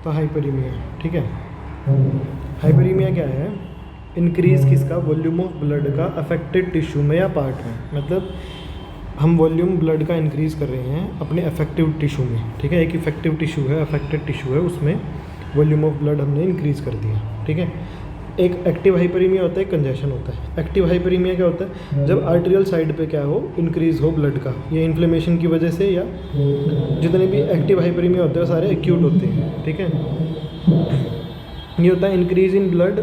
तो हाइपरीमिया, ठीक है। हाइपरीमिया क्या है? इंक्रीज किसका? वॉल्यूम ऑफ ब्लड का अफेक्टेड टिश्यू में या पार्ट में। मतलब हम वॉल्यूम ब्लड का इंक्रीज कर रहे हैं अपने अफेक्टिव टिश्यू में, ठीक है। एक इफेक्टिव टिश्यू है, अफेक्टेड टिश्यू है, उसमें वॉल्यूम ऑफ ब्लड हमने इंक्रीज कर दिया, ठीक है। एक एक्टिव हाइपरीमिया होता है, कंजेशन होता है। एक्टिव हाइपरीमिया क्या होता है? जब आर्टेरियल साइड पे क्या हो, इंक्रीज हो ब्लड का, ये इन्फ्लेमेशन की वजह से, या जितने भी एक्टिव हाइपरीमिया होते हैं वो सारे एक्यूट होते हैं, ठीक है। ये होता है increase in blood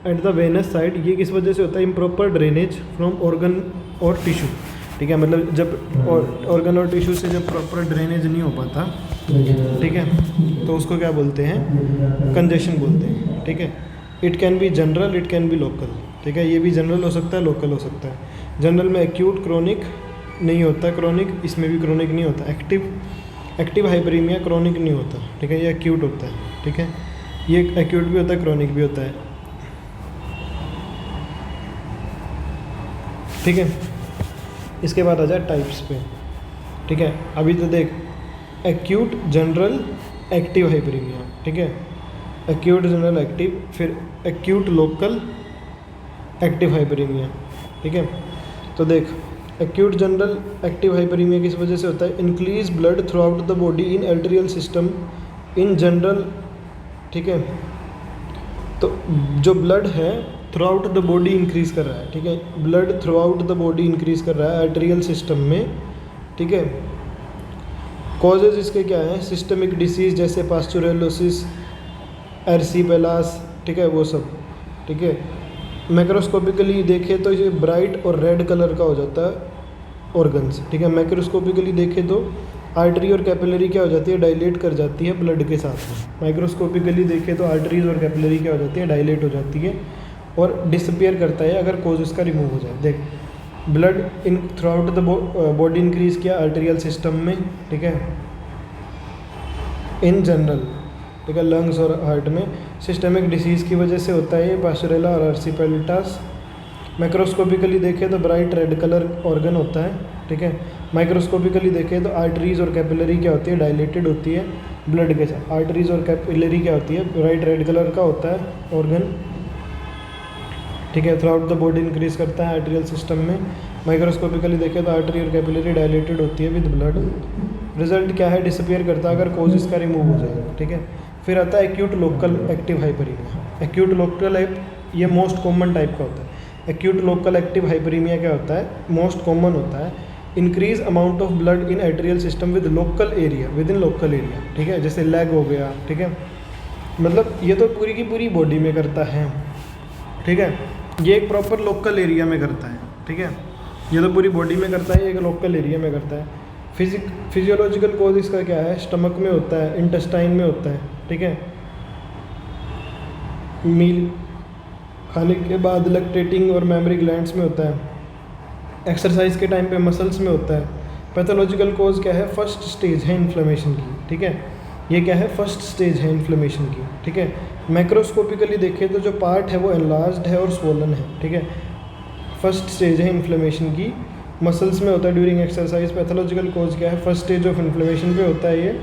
at the venous side. ये किस वजह से होता है? इम्प्रॉपर ड्रेनेज फ्रॉम ऑर्गन और टिश्यू, ठीक है। मतलब जब ऑर्गन और टिश्यू से जब प्रॉपर ड्रेनेज नहीं हो पाता, ठीक है, तो उसको क्या बोलते हैं? कंजेशन बोलते हैं, ठीक है। It can be general, it can be local, ठीक है। ये भी जनरल हो सकता है, लोकल हो सकता है। जनरल में एक्यूट, क्रोनिक नहीं होता। क्रोनिक, इसमें भी क्रोनिक नहीं होता। एक्टिव हाइपरीमिया क्रोनिक नहीं होता, ठीक है, ये एक्यूट होता है, ठीक है। ये एक्यूट भी होता है, क्रोनिक भी होता है, ठीक है। इसके बाद आ जाए टाइप्स पे, ठीक है। अभी तो देख, एक्यूट, जनरल, एक्टिव हाइपरीमिया, ठीक है। एक्यूट, जनरल, एक्टिव, फिर एक्यूट, लोकल, एक्टिव हाइपरीमिया, ठीक है। तो देख, एक्यूट, जनरल, एक्टिव हाइपरीमिया किस वजह से होता है? Increase blood through out the body in arterial system in general, ठीक है। तो जो ब्लड है through out the body increase कर रहा है, ठीक है। Blood through out the body increase कर रहा है आर्टेरियल सिस्टम में, ठीक है। कॉजेज इसके क्या हैं? सिस्टमिक डिसीज जैसे पास्चुरेलोसिस, एर्सीपेलास, ठीक है, वो सब, ठीक है। मैक्रोस्कोपिकली देखें तो ये ब्राइट और रेड कलर का हो जाता है ऑर्गन्स, ठीक है। मैक्रोस्कोपिकली देखें तो आर्टरी और कैपिलरी क्या हो जाती है? डायलेट कर जाती है ब्लड के साथ में। माइक्रोस्कोपिकली देखें तो आर्टरीज और कैपिलरी क्या हो जाती है? डायलेट हो जाती है और डिसअपियर करता है अगर कोज इसका रिमूव हो जाए। देख, blood in through out the body increase किया आर्टेरियल सिस्टम में, ठीक है, इन जनरल, ठीक है, लंग्स और हार्ट में। सिस्टमिक डिसीज़ की वजह से होता है ये, पास्चुरेला और एर्सीपेलिटास। मैक्रोस्कोपिकली देखें तो ब्राइट रेड कलर ऑर्गन होता है, ठीक है। माइक्रोस्कोपिकली देखें तो आर्टरीज और कैपिलरी क्या होती है? डायलेटेड होती है ब्लड के साथ। आर्टरीज और कैपिलरी क्या होती है? ब्राइट रेड कलर का होता है ऑर्गन, ठीक है। Through out the body increase करता है आर्टेरियल सिस्टम में। माइक्रोस्कोपिकली देखें तो आर्टरी और कैपिलरी डायलेटेड होती है विद ब्लड। रिजल्ट क्या है? डिसअपियर करता है अगर कोज इसका रिमूव हो जाए, ठीक है। फिर आता है acute local active hyperaemia. Acute local है, ये मोस्ट कॉमन टाइप का होता है। एक्यूट लोकल एक्टिव हाइपरीमिया क्या होता है? मोस्ट कॉमन होता है। Increase amount of blood in arterial system with local area, with in local area, ठीक है। जैसे लेग हो गया, ठीक है। मतलब ये तो पूरी की पूरी बॉडी में करता है, ठीक है। ये एक प्रॉपर लोकल एरिया में करता है, ठीक है। ये तो पूरी बॉडी में करता है, एक लोकल एरिया में करता है। फिजियोलॉजिकल कॉज इसका क्या है? स्टमक में होता है, इंटेस्टाइन में होता है, ठीक है। मील खाने के बाद लैक्टेटिंग और मेमोरी ग्लैंड्स में होता है। एक्सरसाइज के टाइम पे मसल्स में होता है। पैथोलॉजिकल कॉज क्या है? फर्स्ट स्टेज है इन्फ्लेमेशन की, ठीक है। ये क्या है? फर्स्ट स्टेज है इन्फ्लेमेशन की, ठीक है। मैक्रोस्कोपिकली देखें तो जो पार्ट है वो एनलार्ज्ड है और स्वोलन है, ठीक है। फर्स्ट स्टेज है इन्फ्लेमेशन की, मसल्स में होता है ड्यूरिंग एक्सरसाइज। पैथोलॉजिकल कॉज क्या है? फर्स्ट स्टेज ऑफ इन्फ्लेमेशन पे होता है ये।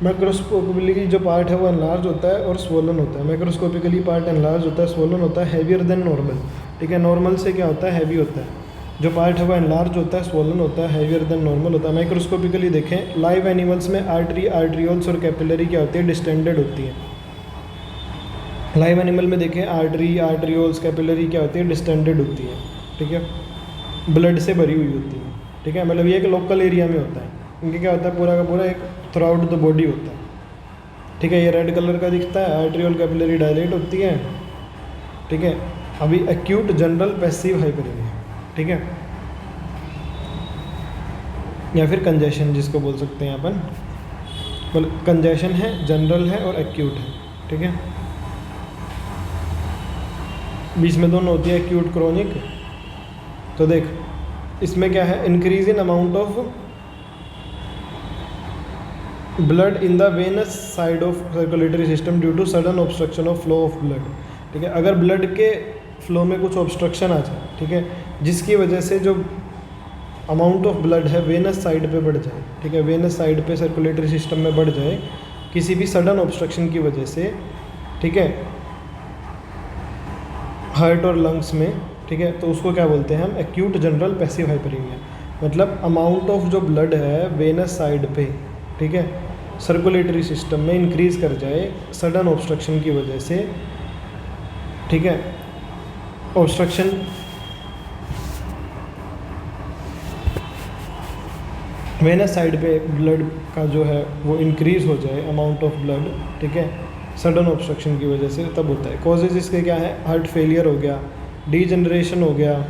मैक्रोस्कोपिकली जो पार्ट है वो एनलार्ज होता है और स्वोलन होता है। मैक्रोस्कोपिकली पार्ट एनलार्ज होता है, स्वोलन होता है, हैवियर देन नॉर्मल, ठीक है। नॉर्मल से क्या होता है? हैवी होता है। जो पार्ट है वो एनलार्ज होता है, स्वोलन होता है, हैवियर देन नॉर्मल होता है। माइक्रोस्कोपिकली देखें, लाइव एनिमल्स में आर्टरी, आर्ट्रियोल्स और कैपिलरी क्या होती है? डिस्टेंडेड होती है। लाइव एनिमल में देखें, आर्टरी, आर्ट्रियोल्स, कैपिलरी क्या होती है? डिस्टेंडेड होती है, ठीक है, ब्लड से भरी हुई होती है, ठीक है। मतलब ये एक लोकल एरिया में होता है। इनके क्या होता है? पूरा का पूरा एक थ्रू आउट द बॉडी होता है, ठीक है। ये रेड कलर का दिखता है, आर्ट्रियोल कैपिलरी डायलेट होती है, ठीक है। अभी एक्यूट, जनरल, पैसिव हाइपरीमिया, ठीक है, या फिर कंजेशन जिसको बोल सकते हैं अपन। मतलब कंजेशन है, जनरल है और एक्यूट है, ठीक है। बीच में दोनों होती है, एक्यूट, क्रोनिक। तो देख, इसमें क्या है? Increase in amount of blood in the venous side of circulatory system due to sudden obstruction of flow of blood, ठीक है। अगर ब्लड के फ्लो में कुछ ऑब्स्ट्रक्शन आ जाए, ठीक है, जिसकी वजह से जो अमाउंट ऑफ ब्लड है वेनस साइड पे बढ़ जाए, ठीक है, वेनस साइड पे सर्कुलेटरी सिस्टम में बढ़ जाए, किसी भी सडन ऑब्स्ट्रक्शन की वजह से, ठीक है, हार्ट और लंग्स में, ठीक है, तो उसको क्या बोलते हैं हम, एक्यूट जनरल पैसिव हाइपरीमिया। मतलब अमाउंट ऑफ जो ब्लड है वेनस साइड पे, ठीक है, सर्कुलेटरी सिस्टम में इंक्रीज़ कर जाए सडन ऑब्स्ट्रक्शन की वजह से, ठीक है, ऑब्स्ट्रक्शन वेनस साइड पे ब्लड का जो है वो इंक्रीज़ हो जाए अमाउंट ऑफ ब्लड, ठीक है, सडन ऑब्स्ट्रक्शन की वजह से, तब होता है। कॉजेज इसके क्या है, हार्ट फेलियर हो गया, डीजनरेशन हो गया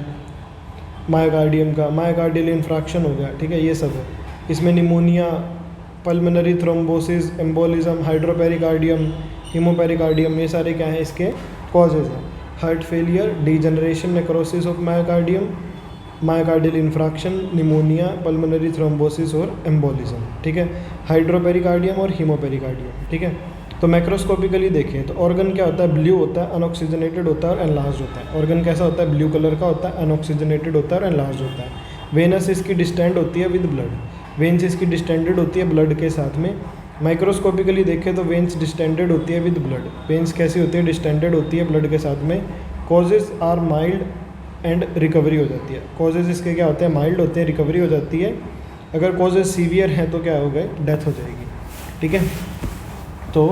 मायोकार्डियम का, मायोकार्डियल इन्फ्रैक्शन हो गया, ठीक है, ये सब है। इसमें pneumonia, pulmonary thrombosis, embolism, hydropericardium, haemopericardium, ये सारे क्या हैं इसके कॉजेज हैं। Heart failure, degeneration, necrosis of myocardium, myocardial infarction, pneumonia, pulmonary thrombosis और एम्बोलिज्म, ठीक है, हाइड्रोपेरिकार्डियम और हीमोपेरिकार्डियम, ठीक है। तो मैक्रोस्कोपिकली देखें तो ऑर्गन क्या होता है, ब्लू होता है, अनऑक्सीजनेटेड होता है और एनलार्ज होता है। ऑर्गन कैसा होता है, ब्लू कलर का होता है, अनऑक्सीजनेटेड होता है और एनलार्ज होता है। वेनस इसकी डिस्टेंड होती है विद ब्लड, वेन्स इसकी डिस्टेंडेड होती है ब्लड के साथ में। माइक्रोस्कोपिकली देखें तो वेन्स डिस्टेंडेड होती है विद ब्लड, वेन्स कैसी होती है, डिस्टेंडेड होती है ब्लड के साथ में। Causes are mild and recovery हो जाती है। कॉजेज इसके क्या होते हैं, माइल्ड होते हैं, रिकवरी हो जाती है। अगर कॉजेज सीवियर हैं तो क्या हो गए, डेथ हो जाएगी, ठीक है। तो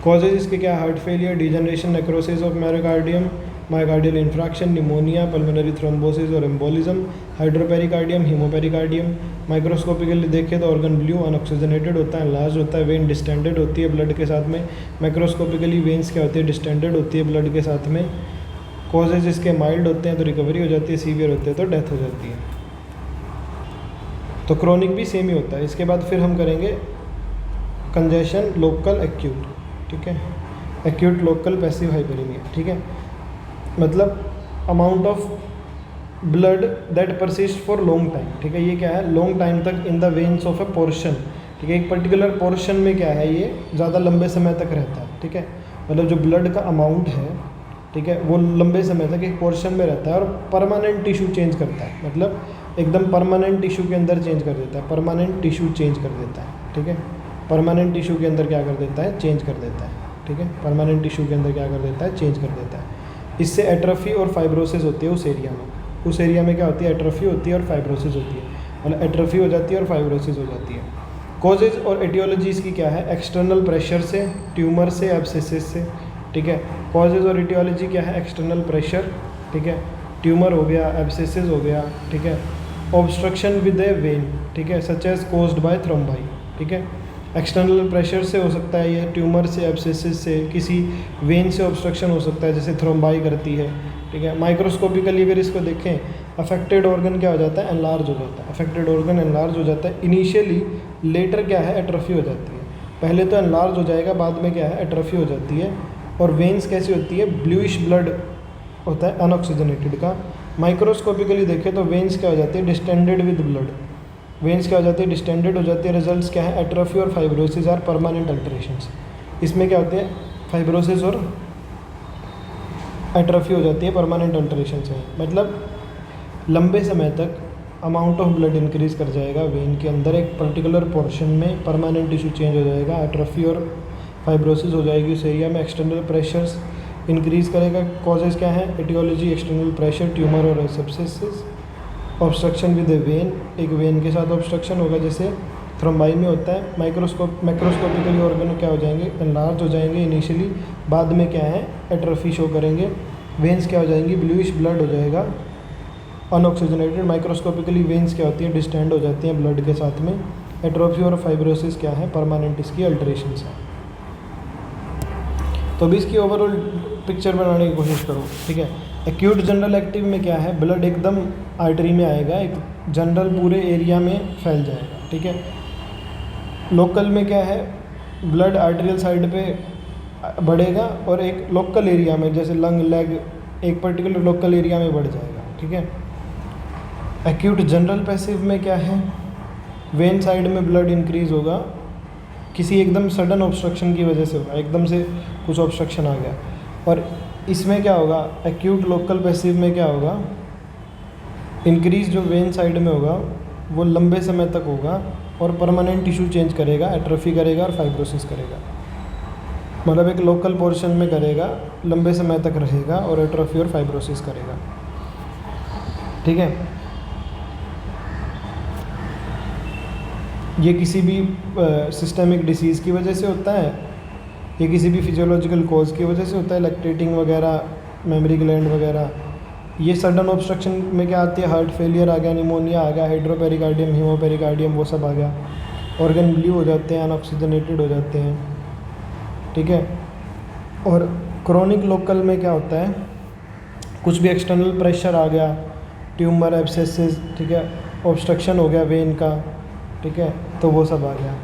कॉजेज इसके क्या, heart failure, degeneration, necrosis of myocardium, myocardial infarction, pneumonia, pulmonary thrombosis और एम्बोलिज्म, हाइड्रोपेरिकार्डियम, हीमोपेरिकार्डियम। माइक्रोस्कोपिकली देखें तो ऑर्गन ब्लू, अनऑक्सीजनेटेड होता है, लार्ज होता है, वेन डिस्टेंडेड होती है ब्लड के साथ में। माइक्रोस्कोपिकली वेन्स क्या होती है, डिस्टेंडेड होती है ब्लड के साथ में। कॉजेज इसके माइल्ड होते हैं तो रिकवरी हो जाती है, सीवियर होते हैं तो डेथ हो जाती है। तो क्रोनिक भी सेम ही होता है। इसके बाद फिर हम करेंगे कंजेशन, लोकल, एक्यूट, ठीक है, एक्यूट लोकल पैसिव हाइपरीमिया, ठीक है, मतलब amount of blood that persist for long time, ठीक है, ये क्या है, लॉन्ग टाइम तक in the veins of A portion, ठीक है, एक पर्टिकुलर पोर्शन में क्या है, ये ज़्यादा लंबे समय तक रहता है, ठीक है, मतलब जो ब्लड का अमाउंट है, ठीक है, वो लंबे समय तक एक पोर्शन में रहता है और परमानेंट टिश्यू चेंज करता है, मतलब एकदम परमानेंट टिश्यू के अंदर चेंज कर देता है, परमानेंट टिश्यू चेंज कर देता है, ठीक है, परमानेंट टिश्यू के अंदर क्या कर देता है, चेंज कर देता है, ठीक है, परमानेंट टिश्यू के अंदर क्या कर देता है, चेंज कर देता है। इससे एट्रोफी और फाइब्रोसिस होती है उस एरिया में, उस एरिया में क्या होती है, एट्रोफी होती है और फाइब्रोसिस होती है, मतलब एट्रोफी हो जाती है और फाइब्रोसिस हो जाती है। कॉजेज और एटियोलॉजी इसकी क्या है, एक्सटर्नल प्रेशर से, ट्यूमर से, एब्सेसिस से, ठीक है। कॉजेज और एटियोलॉजी क्या है, एक्सटर्नल प्रेशर, ठीक है, ट्यूमर हो गया, एब्सेसिस हो गया, ठीक है, ऑब्स्ट्रक्शन विद ए वेन, ठीक है, such as caused by thrombi, ठीक है। एक्सटर्नल प्रेशर से हो सकता है ये, ट्यूमर से, एब्सेसिस से, किसी वेन से ऑब्स्ट्रक्शन हो सकता है जैसे थ्रोम्बाई करती है, ठीक है। माइक्रोस्कोपिकली अगर इसको देखें, अफेक्टेड ऑर्गन क्या हो जाता है, एनलार्ज हो जाता है, अफेक्टेड ऑर्गन एनलार्ज हो जाता है इनिशियली, लेटर क्या है, एट्रोफी हो जाती है। पहले तो एनलार्ज हो जाएगा, बाद में क्या है, एट्रोफी हो जाती है। और वेन्स कैसी होती है, ब्लूइश ब्लड होता है अनऑक्सीजनेटेड का। माइक्रोस्कोपिकली देखें तो वेन्स क्या हो जाती है, डिस्टेंडेड विद ब्लड, वेन्स क्या हो जाती है, डिस्टेंडेड हो जाती है। रिजल्ट्स क्या है, एट्रोफी और फाइब्रोसिस आर परमानेंट अल्टरेशंस। इसमें क्या होते हैं, फाइब्रोसिस और एट्रोफी हो जाती है, परमानेंट अल्टरेशंस है, मतलब लंबे समय तक अमाउंट ऑफ ब्लड इंक्रीज कर जाएगा वेन के अंदर, एक पर्टिकुलर पोर्शन में परमानेंट टिश्यू चेंज हो जाएगा, एट्रोफी और फाइब्रोसिस हो जाएगी उस एरिया में, एक्सटर्नल प्रेशर्स इंक्रीज करेगा। कॉजेज क्या है, एटियोलॉजी, एक्सटर्नल प्रेशर, ट्यूमर और abscesses. Obstruction with A when, एक वेन के साथ ऑब्स्ट्रक्शन होगा जैसे थ्रोम्बाई में होता है। मैक्रोस्कोपिकली ऑर्गन क्या हो जाएंगे, एनलार्ज हो जाएंगे इनिशियली, बाद में क्या है, एट्रोफी शो करेंगे। वेन्स क्या हो जाएंगी, ब्लूइश ब्लड हो जाएगा अनऑक्सीजनेटेड। माइक्रोस्कोपिकली वेन्स क्या होती हैं, डिस्टेंड हो जाती हैं ब्लड के साथ में। एट्रोफी और फाइब्रोसिस क्या है, परमानेंट इसकी अल्टरेशंस हैं। तो अभी इसकी ओवरऑल पिक्चर बनाने की कोशिश करो, ठीक है। एक्यूट जनरल एक्टिव में क्या है, ब्लड एकदम आर्टरी में आएगा, एक जनरल पूरे एरिया में फैल जाएगा, ठीक है। लोकल में क्या है, ब्लड आर्टेरियल साइड पे बढ़ेगा और एक लोकल एरिया में जैसे लंग, लेग, एक पर्टिकुलर लोकल एरिया में बढ़ जाएगा, ठीक है। एक्यूट जनरल पैसिव में क्या है, वेन साइड में ब्लड इंक्रीज होगा, किसी एकदम सडन ऑब्स्ट्रक्शन की वजह से होगा, एकदम से कुछ ऑब्स्ट्रक्शन आ गया। और इसमें क्या होगा, एक्यूट लोकल पैसिव में क्या होगा, इंक्रीज जो वेन साइड में होगा वो लंबे समय तक होगा और परमानेंट टिश्यू चेंज करेगा, एट्रोफी करेगा और फाइब्रोसिस करेगा। मतलब एक लोकल पोर्शन में करेगा, लंबे समय तक रहेगा और एट्रोफी और फाइब्रोसिस करेगा। ठीक है, ये किसी भी सिस्टेमिक डिसीज़ की वजह से होता है, ये किसी भी फिजियोलॉजिकल कॉज की वजह से होता है, लैक्टेटिंग वगैरह, मेमोरी ग्लैंड वगैरह। ये सडन ऑब्स्ट्रक्शन में क्या आती है, हार्ट फेलियर आ गया, निमोनिया आ गया, हाइड्रोपेरिकार्डियम, हीमोपेरिकार्डियम, वो सब आ गया, ऑर्गन ब्लू हो जाते हैं, अनऑक्सीजनेटेड हो जाते हैं। ठीक है, और क्रोनिक लोकल में क्या होता है, कुछ भी एक्सटर्नल प्रेशर आ गया, ट्यूमर, एब्सेसिस, ठीक है, ऑब्स्ट्रक्शन हो गया वेन का, ठीक है, तो वो सब आ गया।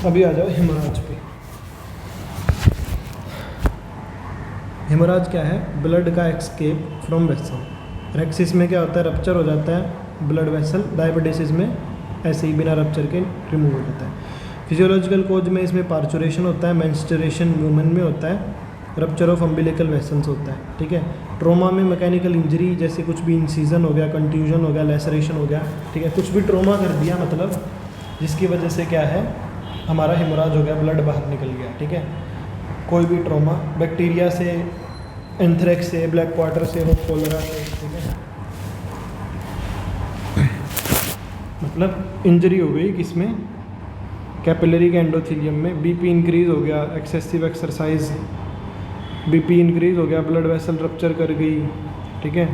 अभी आ जाओ हेमोराज पे। हेमोराज क्या है, ब्लड का एस्केप फ्रॉम वेसल। रेक्सिस में क्या होता है, रप्चर हो जाता है ब्लड वेसल, डायबिटीज में ऐसे ही बिना रप्चर के रिमूव हो जाता है। फिजियोलॉजिकल कोज में इसमें पार्चुरेशन होता है, मेंस्ट्रुएशन वुमेन में होता है, रप्चर ऑफ अम्बिलिकल वेसल्स होता है। ठीक है, ट्रोमा में मैकेनिकल इंजरी, जैसे कुछ भी इंसीजन हो गया, कंट्यूजन हो गया, लेसरेशन हो गया, ठीक है, कुछ भी ट्रोमा कर दिया मतलब जिसकी वजह से क्या है, हमारा हेमोराज हो गया, ब्लड बाहर निकल गया। ठीक है, कोई भी ट्रोमा, बैक्टीरिया से, एंथ्रेक्स से, ब्लैक क्वार्टर से हो, कोलरा से, ठीक है, मतलब इंजरी हो गई किसमें, कैपिलरी के एंडोथेलियम में। बीपी इंक्रीज हो गया, एक्सेसिव एक्सरसाइज, बीपी इंक्रीज हो गया, ब्लड वेसल रप्चर कर गई। ठीक है,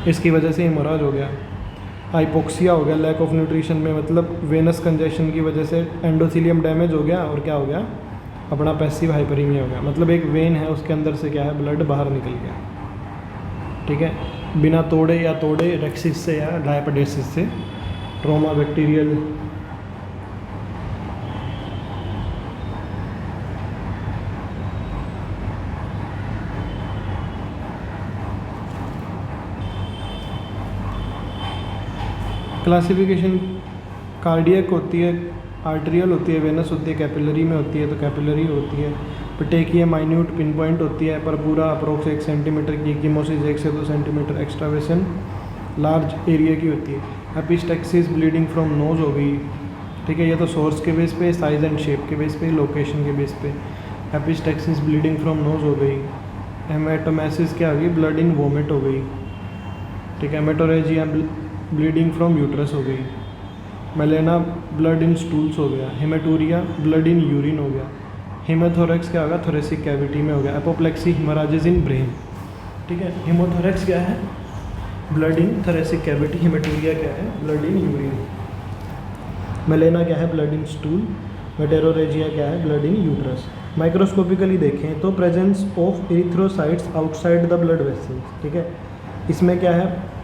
इसकी वजह से हेमोराज हो गया। हाइपोक्सिया हो गया, लैक ऑफ न्यूट्रिशन में, मतलब वेनस कंजेशन की वजह से एंडोथेलियम डैमेज हो गया और क्या हो गया, अपना पैसिव हाइपरीमिया हो गया। मतलब एक वेन है उसके अंदर से क्या है, ब्लड बाहर निकल गया। ठीक है, बिना तोड़े या तोड़े, रेक्सिस से या डायबिटीज से, ट्रोमा, बैक्टीरियल। क्लासिफिकेशन कार्डियक होती है, आर्टेरियल होती है, वेनस होती है, कैपिलरी में होती है तो कैपिलरी होती है, पेटेकिया माइन्यूट पिन पॉइंट होती है, पर पूरा अप्रोक्स 1 सेंटीमीटर की, कीमोसिस 1 से 2 सेंटीमीटर, एक्स्ट्रावेशन लार्ज एरिया की होती है। एपिस्टेक्सिस ब्लीडिंग फ्रॉम नोज हो गई। ठीक है, ये तो सोर्स के बेस पे, साइज एंड शेप के बेस पे, लोकेशन के बेस पे। एपिस्टेक्सिस ब्लीडिंग फ्रॉम नोज हो गई। हेमेटोमेसिस क्या हो गई, ब्लड इन वोमिट हो गई। ठीक है, हेमेटोरेजिया ब्लीडिंग फ्रॉम यूट्रस हो गई। मेलेना ब्लड इन स्टूल्स हो गया। हेमेटूरिया ब्लड इन यूरिन हो गया। हेमोथोरेक्स क्या होगा, थोरेसिक कैविटी में हो गया। Apoplexy haemorrhages in brain. ठीक है, हेमोथोरेक्स क्या है, blood in thoracic cavity. Haematuria क्या है, ब्लड इन यूरिन। मेलेना क्या है, ब्लड इन स्टूल। मेटेरोरेजिया क्या है, ब्लड इन यूट्रस। माइक्रोस्कोपिकली देखें तो presence of erythrocytes outside the blood vessels. ठीक है, इसमें क्या है,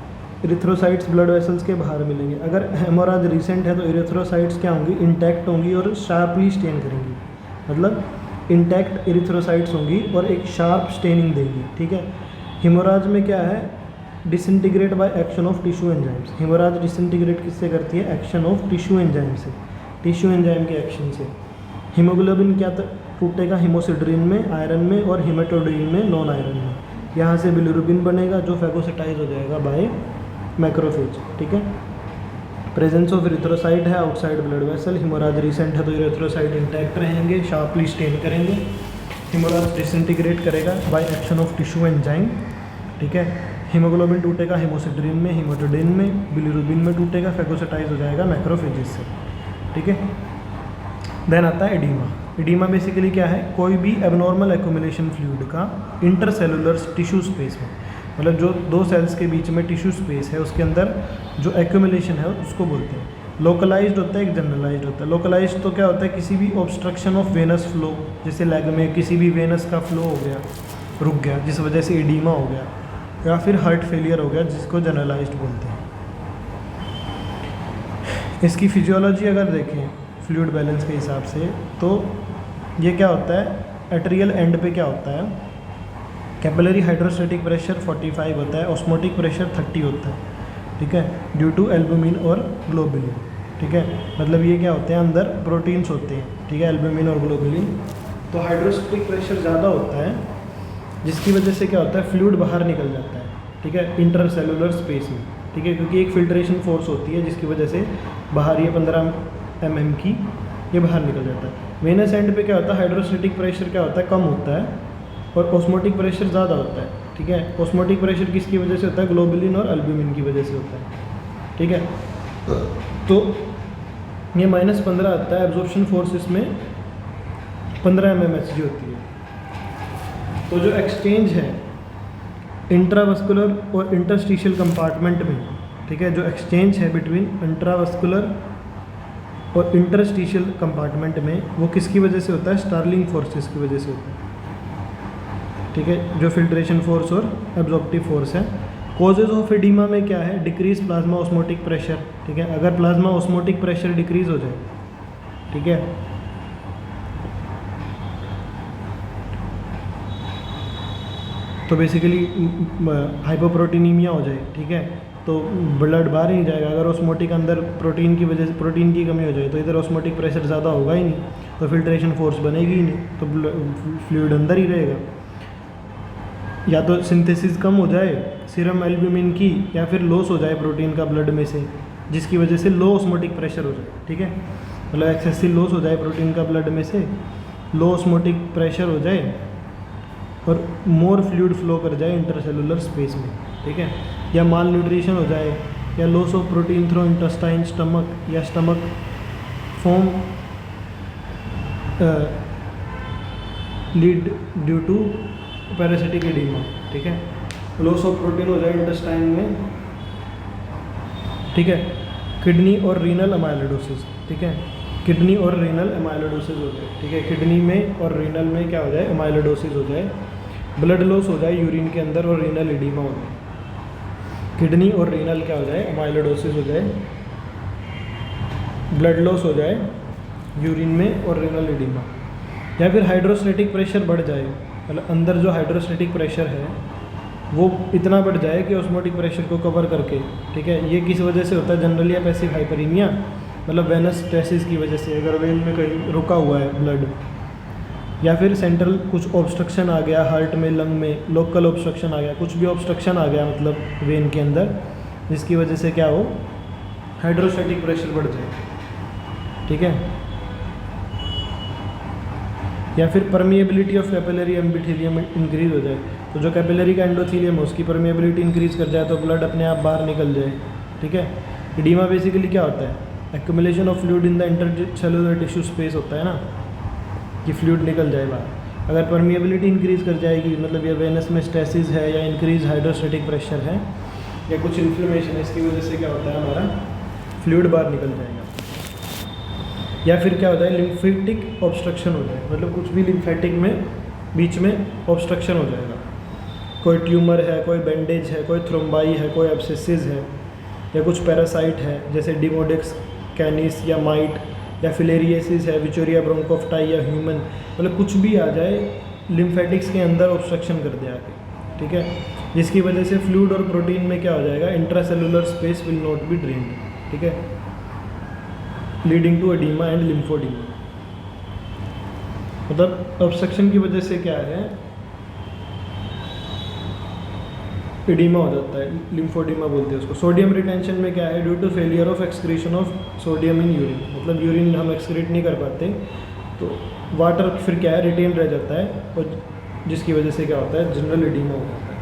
इरिथ्रोसाइट्स ब्लड वेसल्स के बाहर मिलेंगे। अगर हेमोराज रिसेंट है तो इरिथ्रोसाइट्स क्या होंगी, इंटैक्ट होंगी और शार्पली स्टेन करेंगी। मतलब इंटैक्ट इरिथ्रोसाइट्स होंगी और एक शार्प स्टेनिंग देंगी। ठीक है, हेमोराज में क्या है, disintegrate by action of tissue enzymes. Haemorrhage disintegrate किससे करती है, एक्शन ऑफ टिश्यू एंजाइम से, टिश्यू एंजाइम के एक्शन से। हीमोग्लोबिन क्या टूटेगा, हिमोसिड्रिन में, आयरन में और हिमेटोडिन में, नॉन आयरन में। यहाँ से बिलिरुबिन बनेगा जो फैगोसिटाइज हो जाएगा बाय मैक्रोफेज। ठीक है, प्रेजेंस ऑफ इरिथ्रोसाइट है outside blood vessel. Haemorrhage recent है तो इरिथ्रोसाइट इंटैक्ट रहेंगे, शार्पली स्टेन करेंगे। हेमोराज डिसइंटीग्रेट करेगा by action of tissue enzyme. ठीक है, हीमोग्लोबिन टूटेगा हिमोसिड्रिन में, हिमेटोडिन में, बिलिरुबिन में टूटेगा, फैगोसिटाइज हो जाएगा मैक्रोफेजेस से। ठीक है, देन आता है एडीमा। एडीमा बेसिकली क्या है, कोई भी एबनॉर्मल एक्यूमुलेशन फ्लूइड का इंटरसेलुलर टिश्यू स्पेस में, मतलब जो दो सेल्स के बीच में टिश्यू स्पेस है उसके अंदर जो एक्यूमुलेशन है उसको बोलते हैं। लोकलाइज्ड होता है, एक जनरलाइज्ड होता है। लोकलाइज्ड तो क्या होता है, किसी भी ऑब्स्ट्रक्शन ऑफ वेनस फ्लो, जैसे लेग में किसी भी वेनस का फ्लो हो गया, रुक गया, जिस वजह से एडीमा हो गया, या फिर हार्ट फेलियर हो गया, जिसको जनरलाइज्ड बोलते हैं। इसकी फिजियोलॉजी अगर देखें फ्लूइड बैलेंस के हिसाब से तो ये क्या होता है, एट्रियल एंड पे क्या होता है, कैपिलरी हाइड्रोस्टैटिक प्रेशर 45 होता है, ऑस्मोटिक प्रेशर 30 होता है। ठीक है, ड्यू टू एल्बुमिन और ग्लोबुलिन। ठीक है, मतलब ये क्या होते हैं, अंदर प्रोटीन्स होते हैं, ठीक है, एल्ब्यूमिन और ग्लोबुलिन। तो हाइड्रोस्टैटिक प्रेशर ज़्यादा होता है, जिसकी वजह से क्या होता है, फ्लूइड बाहर निकल जाता है, ठीक है, इंटरसेलुलर स्पेस में, ठीक है, क्योंकि एक फिल्ट्रेशन फोर्स होती है जिसकी वजह से बाहर ये 15 mm की ये बाहर निकल जाता है। वेनस एंड पे क्या होता है, हाइड्रोस्टैटिक प्रेशर क्या होता है, कम होता है, और ऑस्मोटिक प्रेशर ज़्यादा होता है, ठीक है। ऑस्मोटिक प्रेशर किसकी वजह से होता है, ग्लोबुलिन और एल्ब्यूमिन की वजह से होता है, ठीक है। तो ये -15 आता है, एब्जॉर्प्शन फोर्स इसमें 15 mmHg होती है। तो जो एक्सचेंज है इंट्रावस्कुलर और इंटरस्टिशियल कंपार्टमेंट में, ठीक है, जो एक्सचेंज है बिटवीन इंट्रावस्कुलर और इंटरस्टिशियल कंपार्टमेंट में, वो किसकी वजह से होता है, स्टार्लिंग फोर्सेस की वजह से होता है, ठीक है, जो फिल्ट्रेशन फोर्स और एब्जॉर्प्टिव फोर्स है। कॉजेज ऑफ एडिमा में क्या है, डिक्रीज प्लाज्मा ऑस्मोटिक प्रेशर, ठीक है, अगर प्लाज्मा ऑस्मोटिक प्रेशर डिक्रीज हो जाए, ठीक है, तो बेसिकली हाइपोप्रोटीनीमिया हो जाए, ठीक है, तो ब्लड बाहर ही नहीं जाएगा। अगर ऑस्मोटिक अंदर प्रोटीन की वजह से प्रोटीन की कमी हो जाए तो इधर ऑस्मोटिक प्रेशर ज़्यादा होगा ही नहीं, तो फिल्ट्रेशन फोर्स बनेगी ही नहीं, तो फ्लूइड अंदर ही रहेगा। या तो सिंथेसिस कम हो जाए सीरम एल्ब्यूमिन की, या फिर लॉस हो जाए प्रोटीन का ब्लड में से, जिसकी वजह से लो ऑस्मोटिक प्रेशर हो जाए, ठीक है, मतलब एक्सेसिव लॉस हो जाए प्रोटीन का ब्लड में से, लो ऑस्मोटिक प्रेशर हो जाए और मोर फ्लूइड फ्लो कर जाए इंटरसेलुलर स्पेस में, ठीक है, या माल न्यूट्रिशन हो जाए, या loss of protein through intestine stomach, या stomach form lead due to parasitic oedema, ठीक है, लॉस ऑफ प्रोटीन हो जाए इंटेस्टाइन में, ठीक है, किडनी और रीनल अमाइलोडोसिस, ठीक है, किडनी और रीनल अमाइलोडोसिस हो जाए, ठीक है, किडनी में और रीनल में क्या हो जाए, अमाइलोडोसिस हो जाए, ब्लड लॉस हो जाए यूरिन के अंदर और रीनल एडिमा हो जाए, किडनी और रीनल क्या हो जाए, अमाइलोडोसिस हो जाए, ब्लड लॉस हो जाए यूरिन में और रीनल एडिमा, या फिर हाइड्रोस्टैटिक प्रेशर बढ़ जाए, मतलब अंदर जो हाइड्रोस्टैटिक प्रेशर है वो इतना बढ़ जाए कि ऑस्मोटिक प्रेशर को कवर करके, ठीक है, ये किस वजह से होता है, जनरली या पैसिव हाइपरीमिया, मतलब वेनस स्टेसिस की वजह से, अगर वेन में कहीं रुका हुआ है ब्लड, या फिर सेंट्रल कुछ ऑब्स्ट्रक्शन आ गया हार्ट में, लंग में लोकल ऑब्स्ट्रक्शन आ गया, कुछ भी ऑब्स्ट्रक्शन आ गया मतलब वेन के अंदर, जिसकी वजह से क्या हो, हाइड्रोस्टैटिक प्रेशर बढ़ जाए, ठीक है, या फिर permeability of capillary endothelium increase हो जाए, तो जो कैपिलरी का एंडोथेलियम है उसकी परमिएबिलिटी इंक्रीज कर जाए तो ब्लड अपने आप बाहर निकल जाए, ठीक है। एडिमा बेसिकली क्या होता है, accumulation of fluid in the intercellular tissue space होता है ना, कि फ्लूइड निकल जाए बाहर। अगर परमिएबिलिटी इंक्रीज कर जाएगी, मतलब ये वेनस में स्टेसिस है या इंक्रीज हाइड्रोस्टैटिक प्रेशर है या कुछ इन्फ्लेमेशन है, इसकी वजह से क्या होता है, हमारा फ्लूइड बाहर निकल जाएगा। या फिर क्या होता है, लिम्फेटिक ऑब्स्ट्रक्शन हो जाए, मतलब कुछ भी लिम्फेटिक में बीच में ऑब्स्ट्रक्शन हो जाएगा, कोई ट्यूमर है, कोई बैंडेज है, कोई थ्रोम्बाई है, कोई एब्सेसिस है, या कुछ पैरासाइट है जैसे डिमोडेक्स कैनिस या माइट, या फिलेरियसिस है, विचोरिया ब्रोंकोफ्टाई या ह्यूमन, मतलब कुछ भी आ जाए लिम्फेटिक्स के अंदर ऑब्स्ट्रक्शन कर दे आके, ठीक है, जिसकी वजह से फ्लूइड और प्रोटीन में क्या हो जाएगा, intracellular space will not be drained, ठीक है, leading to oedema and lymphoedema. मतलब ऑब्स्ट्रक्शन की वजह से क्या है, एडिमा हो जाता है, लिम्फोडीमा बोलते हैं उसको। सोडियम रिटेंशन में क्या है, due to failure of excretion of sodium in urine, मतलब यूरिन हम एक्सक्रीट नहीं कर पाते तो वाटर फिर क्या है, रिटेन रह जाता है, और जिसकी वजह से क्या होता है, जनरल एडिमा हो जाता है।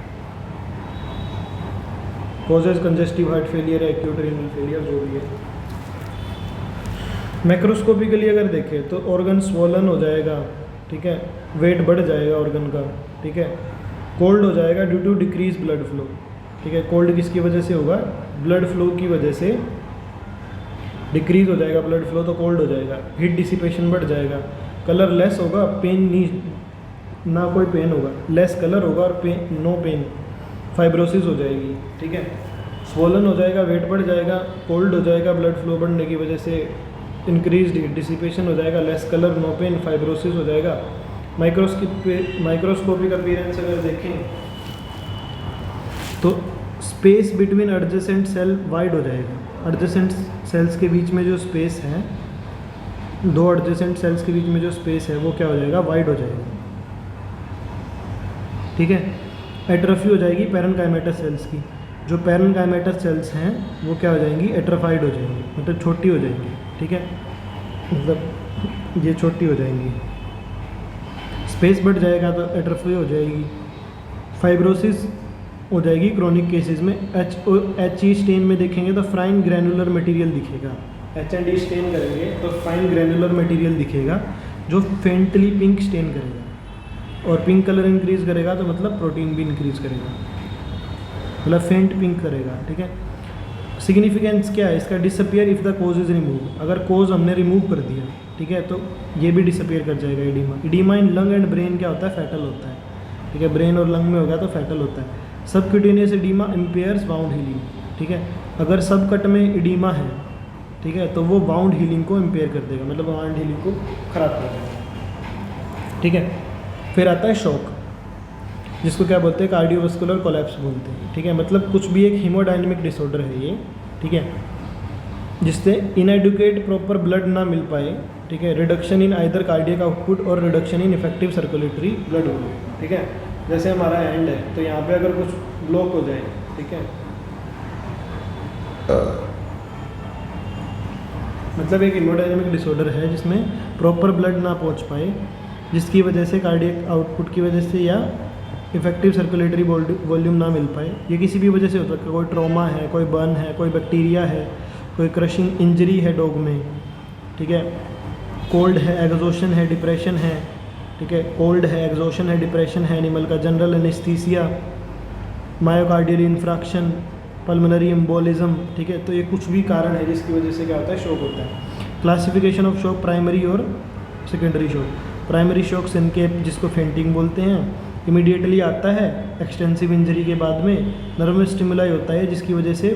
Causes congestive heart failure, acute renal failure, जो भी है। मैक्रोस्कोपिकली अगर देखें तो ऑर्गन स्वॉलन हो जाएगा, ठीक है, वेट बढ़ जाएगा ऑर्गन का, ठीक है, कोल्ड हो जाएगा due to decrease blood flow, ठीक है, कोल्ड किसकी वजह से होगा, ब्लड फ्लो की वजह से डिक्रीज हो जाएगा ब्लड फ्लो, तो कोल्ड हो जाएगा। हीट डिसिपेशन बढ़ जाएगा, कलर लेस होगा, पेन नहीं, ना कोई पेन होगा, लेस कलर होगा और पेन, नो पेन, फाइब्रोसिस हो जाएगी, ठीक है, स्वोलन हो जाएगा, वेट बढ़ जाएगा, कोल्ड हो जाएगा ब्लड फ्लो बढ़ने की वजह से, इंक्रीज डिसिपेशन हो जाएगा, less colour, no pain, fibrosis हो जाएगा। माइक्रोस्कोपिक अपीयरेंस अगर देखें तो space between adjacent cell wide हो जाएगा, एडजेसेंट सेल्स के बीच में जो स्पेस है, दो एडजेसेंट सेल्स के बीच में जो स्पेस है वो क्या हो जाएगा, वाइड हो जाएगा। ठीक है, एट्रोफी हो जाएगी पैरेनकाइमेटस सेल्स की। जो पैरेनकाइमेटस सेल्स हैं वो क्या हो जाएंगी, एट्रोफाइड हो जाएंगी, मतलब छोटी हो जाएंगी। ठीक है, मतलब ये छोटी हो जाएंगी, स्पेस बढ़ जाएगा तो एट्रोफी हो जाएगी। फाइब्रोसिस हो जाएगी क्रोनिक केसेस में। एच ई स्टेन में देखेंगे तो फाइन ग्रैनुलर मटेरियल दिखेगा। एच एंड ई स्टेन करेंगे तो फाइन ग्रैनुलर मटेरियल दिखेगा जो फेंटली पिंक स्टेन करेगा, और पिंक कलर इंक्रीज करेगा तो मतलब प्रोटीन भी इंक्रीज करेगा, मतलब फेंट पिंक करेगा। ठीक है, सिग्निफिकेंस क्या है इसका, disappear if the cause is remove. अगर कोज हमने रिमूव कर दिया, ठीक है, तो ये भी डिसअपियर कर जाएगा oedema. Oedema in lung and brain क्या होता है, फैटल होता है। ठीक है, ब्रेन और लंग में होगा तो फैटल होता है। Subcutaneous oedema impairs bound healing. ठीक है, अगर सब कट में एडिमा है, ठीक है, तो वो बाउंड हीलिंग को इम्पेयर कर देगा, मतलब बाउंड हीलिंग को ख़राब कर देगा। ठीक है, फिर आता है शॉक, जिसको क्या बोलते हैं, कार्डियोवास्कुलर कोलैप्स बोलते हैं। ठीक है, मतलब कुछ भी एक हीमोडायनेमिक डिसऑर्डर है ये। ठीक है, जिससे इनएडुकेट प्रॉपर ब्लड ना मिल पाए। ठीक है, reduction in either cardiac output और reduction in effective circulatory blood हो। ठीक है, जैसे हमारा हैंड है तो यहाँ पे अगर कुछ ब्लॉक हो जाए, ठीक है, मतलब एक हीमोडायनेमिक डिसऑर्डर है जिसमें प्रॉपर ब्लड ना पहुँच पाए, जिसकी वजह से कार्डियक आउटपुट की वजह से या इफेक्टिव सर्कुलेटरी वॉल्यूम ना मिल पाए। ये किसी भी वजह से हो सकता है, कोई ट्रॉमा है, कोई बर्न है, कोई बैक्टीरिया है, कोई क्रशिंग इंजरी है डॉग में। ठीक है, कोल्ड है, एग्जॉशन है, डिप्रेशन है। ठीक है, कोल्ड है, एग्जॉशन है, डिप्रेशन है एनिमल का, general anaesthesia, myocardial infarction, pulmonary embolism. ठीक है, तो ये कुछ भी कारण है जिसकी वजह से क्या होता है, शॉक होता है। क्लासिफिकेशन ऑफ शॉक, प्राइमरी और सेकेंडरी शॉक। प्राइमरी शॉक सिनकेप, जिसको फेंटिंग बोलते हैं, इमीडिएटली आता है एक्सटेंसिव इंजरी के बाद में। नर्व स्टिमुलाई होता है जिसकी वजह से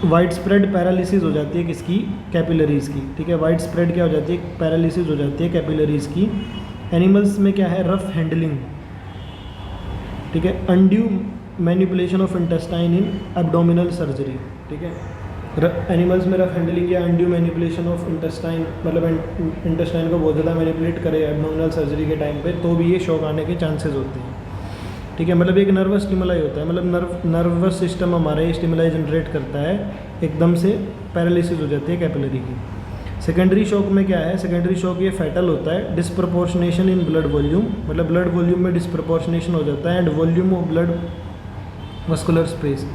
वाइड स्प्रेड पैरालिसिस हो जाती है किसकी, कैपिलरीज़ की। ठीक है, वाइड स्प्रेड क्या हो जाती है, पैरालिसिस हो जाती है कैपिलरीज़ की। एनिमल्स में क्या है, रफ हैंडलिंग। ठीक है, undue manipulation of intestine in abdominal surgery. ठीक है, एनिमल्स में रफ हैंडलिंग या अनड्यू मैनिपुलेशन ऑफ इंटेस्टाइन, मतलब इंटेस्टाइन को बहुत ज़्यादा मैनिपुलेट करे एब्डोमिनल सर्जरी के टाइम पे, तो भी ये शॉक आने के चांसेस होते हैं। ठीक है, मतलब एक नर्वस स्टिमुलाई होता है, मतलब नर्वस सिस्टम हमारा ये स्टिमुलाई जनरेट करता है, एकदम से पैरालिसिस हो जाती है कैपिलरी की। सेकेंडरी शॉक में क्या है, सेकेंडरी शॉक ये फैटल होता है। डिस्प्रपोर्शनेशन इन ब्लड वॉल्यूम, मतलब ब्लड वॉल्यूम में डिस्प्रपोर्शनेशन हो जाता है, and volume of blood vascular space,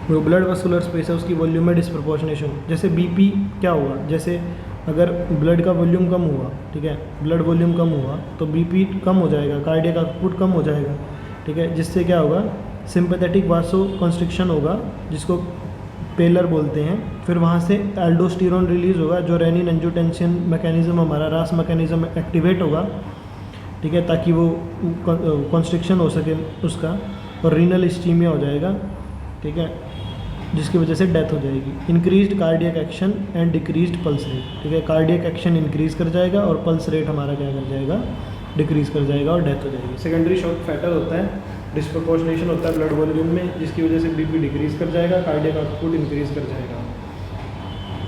जो ब्लड वस्कुलर स्पेस है उसकी वॉल्यूम में डिस्प्रपोर्शनेशन। जैसे बीपी क्या हुआ, जैसे अगर ब्लड का वॉल्यूम कम हुआ, ठीक है, ब्लड वॉल्यूम कम हुआ तो बीपी कम हो जाएगा, कार्डियक आउटपुट कम हो जाएगा। ठीक है, जिससे क्या होगा, सिंपैथेटिक वासो कंस्ट्रिक्शन होगा, जिसको पेलर बोलते हैं। फिर वहाँ से एल्डोस्टेरोन रिलीज़ होगा, जो रेनिन एंजियोटेंसिन मैकेनिज्म, हमारा रास मैकेनिज्म एक्टिवेट होगा। ठीक है, ताकि वो कंस्ट्रिक्शन हो सके उसका, और रीनल इस्चीमिया हो जाएगा। ठीक है, जिसकी वजह से डेथ हो जाएगी। Increased cardiac action and decreased pulse rate. ठीक है, कार्डियक एक्शन इंक्रीज कर जाएगा और पल्स रेट हमारा क्या कर जाएगा, डिक्रीज कर जाएगा और डेथ हो जाएगी। सेकेंडरी शॉक फैटल होता है, डिस्प्रपोर्शनेशन होता है ब्लड वॉल्यूम में, जिसकी वजह से बीपी डिक्रीज कर जाएगा, कार्डियक आउटपुट इंक्रीज कर जाएगा।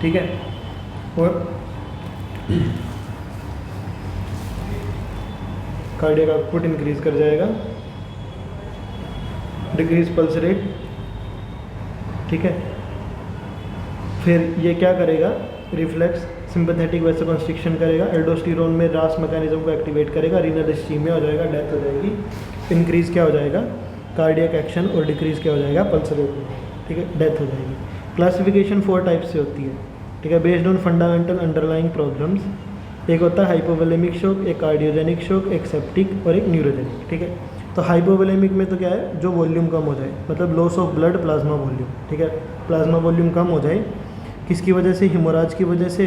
ठीक है, और कार्डियक आउटपुट इंक्रीज कर जाएगा, डिक्रीज पल्स रेट। ठीक है, फिर ये क्या करेगा, रिफ्लेक्स सिंपैथेटिक वैसोकंस्ट्रिक्शन करेगा, एल्डोस्टेरोन में रास मैकेनिज्म को एक्टिवेट करेगा, रीनल इस्चीमिया हो जाएगा, डेथ हो जाएगी। इंक्रीज क्या हो जाएगा, कार्डियक एक्शन, और डिक्रीज क्या हो जाएगा, पल्स रेट में। ठीक है, डेथ हो जाएगी। क्लासिफिकेशन 4 टाइप से होती है। ठीक है, based on fundamental underlying problems. एक होता है हाइपोवोलेमिक शॉक, एक कार्डियोजेनिक शॉक, एक सेप्टिक और एक न्यूरोजेनिक। ठीक है, तो हाइपोवोलेमिक में तो क्या है, जो वॉल्यूम कम हो जाए, मतलब loss of blood plasma volume. ठीक है, प्लाज्मा वॉल्यूम कम हो जाए, किसकी वजह से, हेमोराज की वजह से,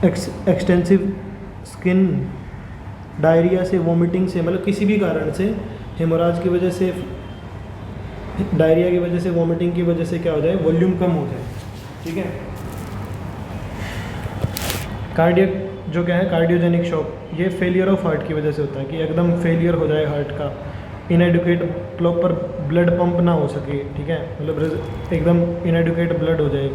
एक्सटेंसिव स्किन, डायरिया से, वोमिटिंग से, मतलब किसी भी कारण से, हेमोराज की वजह से, डायरिया की वजह से, वोमिटिंग की वजह से क्या हो जाए, वॉल्यूम कम हो जाए। ठीक है, कार्डियक जो क्या है, कार्डियोजेनिक शॉक, ये फेलियर ऑफ हार्ट की वजह से होता है, कि एकदम फेलियर हो जाए हार्ट का, इनएडुकेट प्रॉपर ब्लड पंप ना हो सके, ठीक है, मतलब एकदम इनएडुकेट ब्लड हो जाए,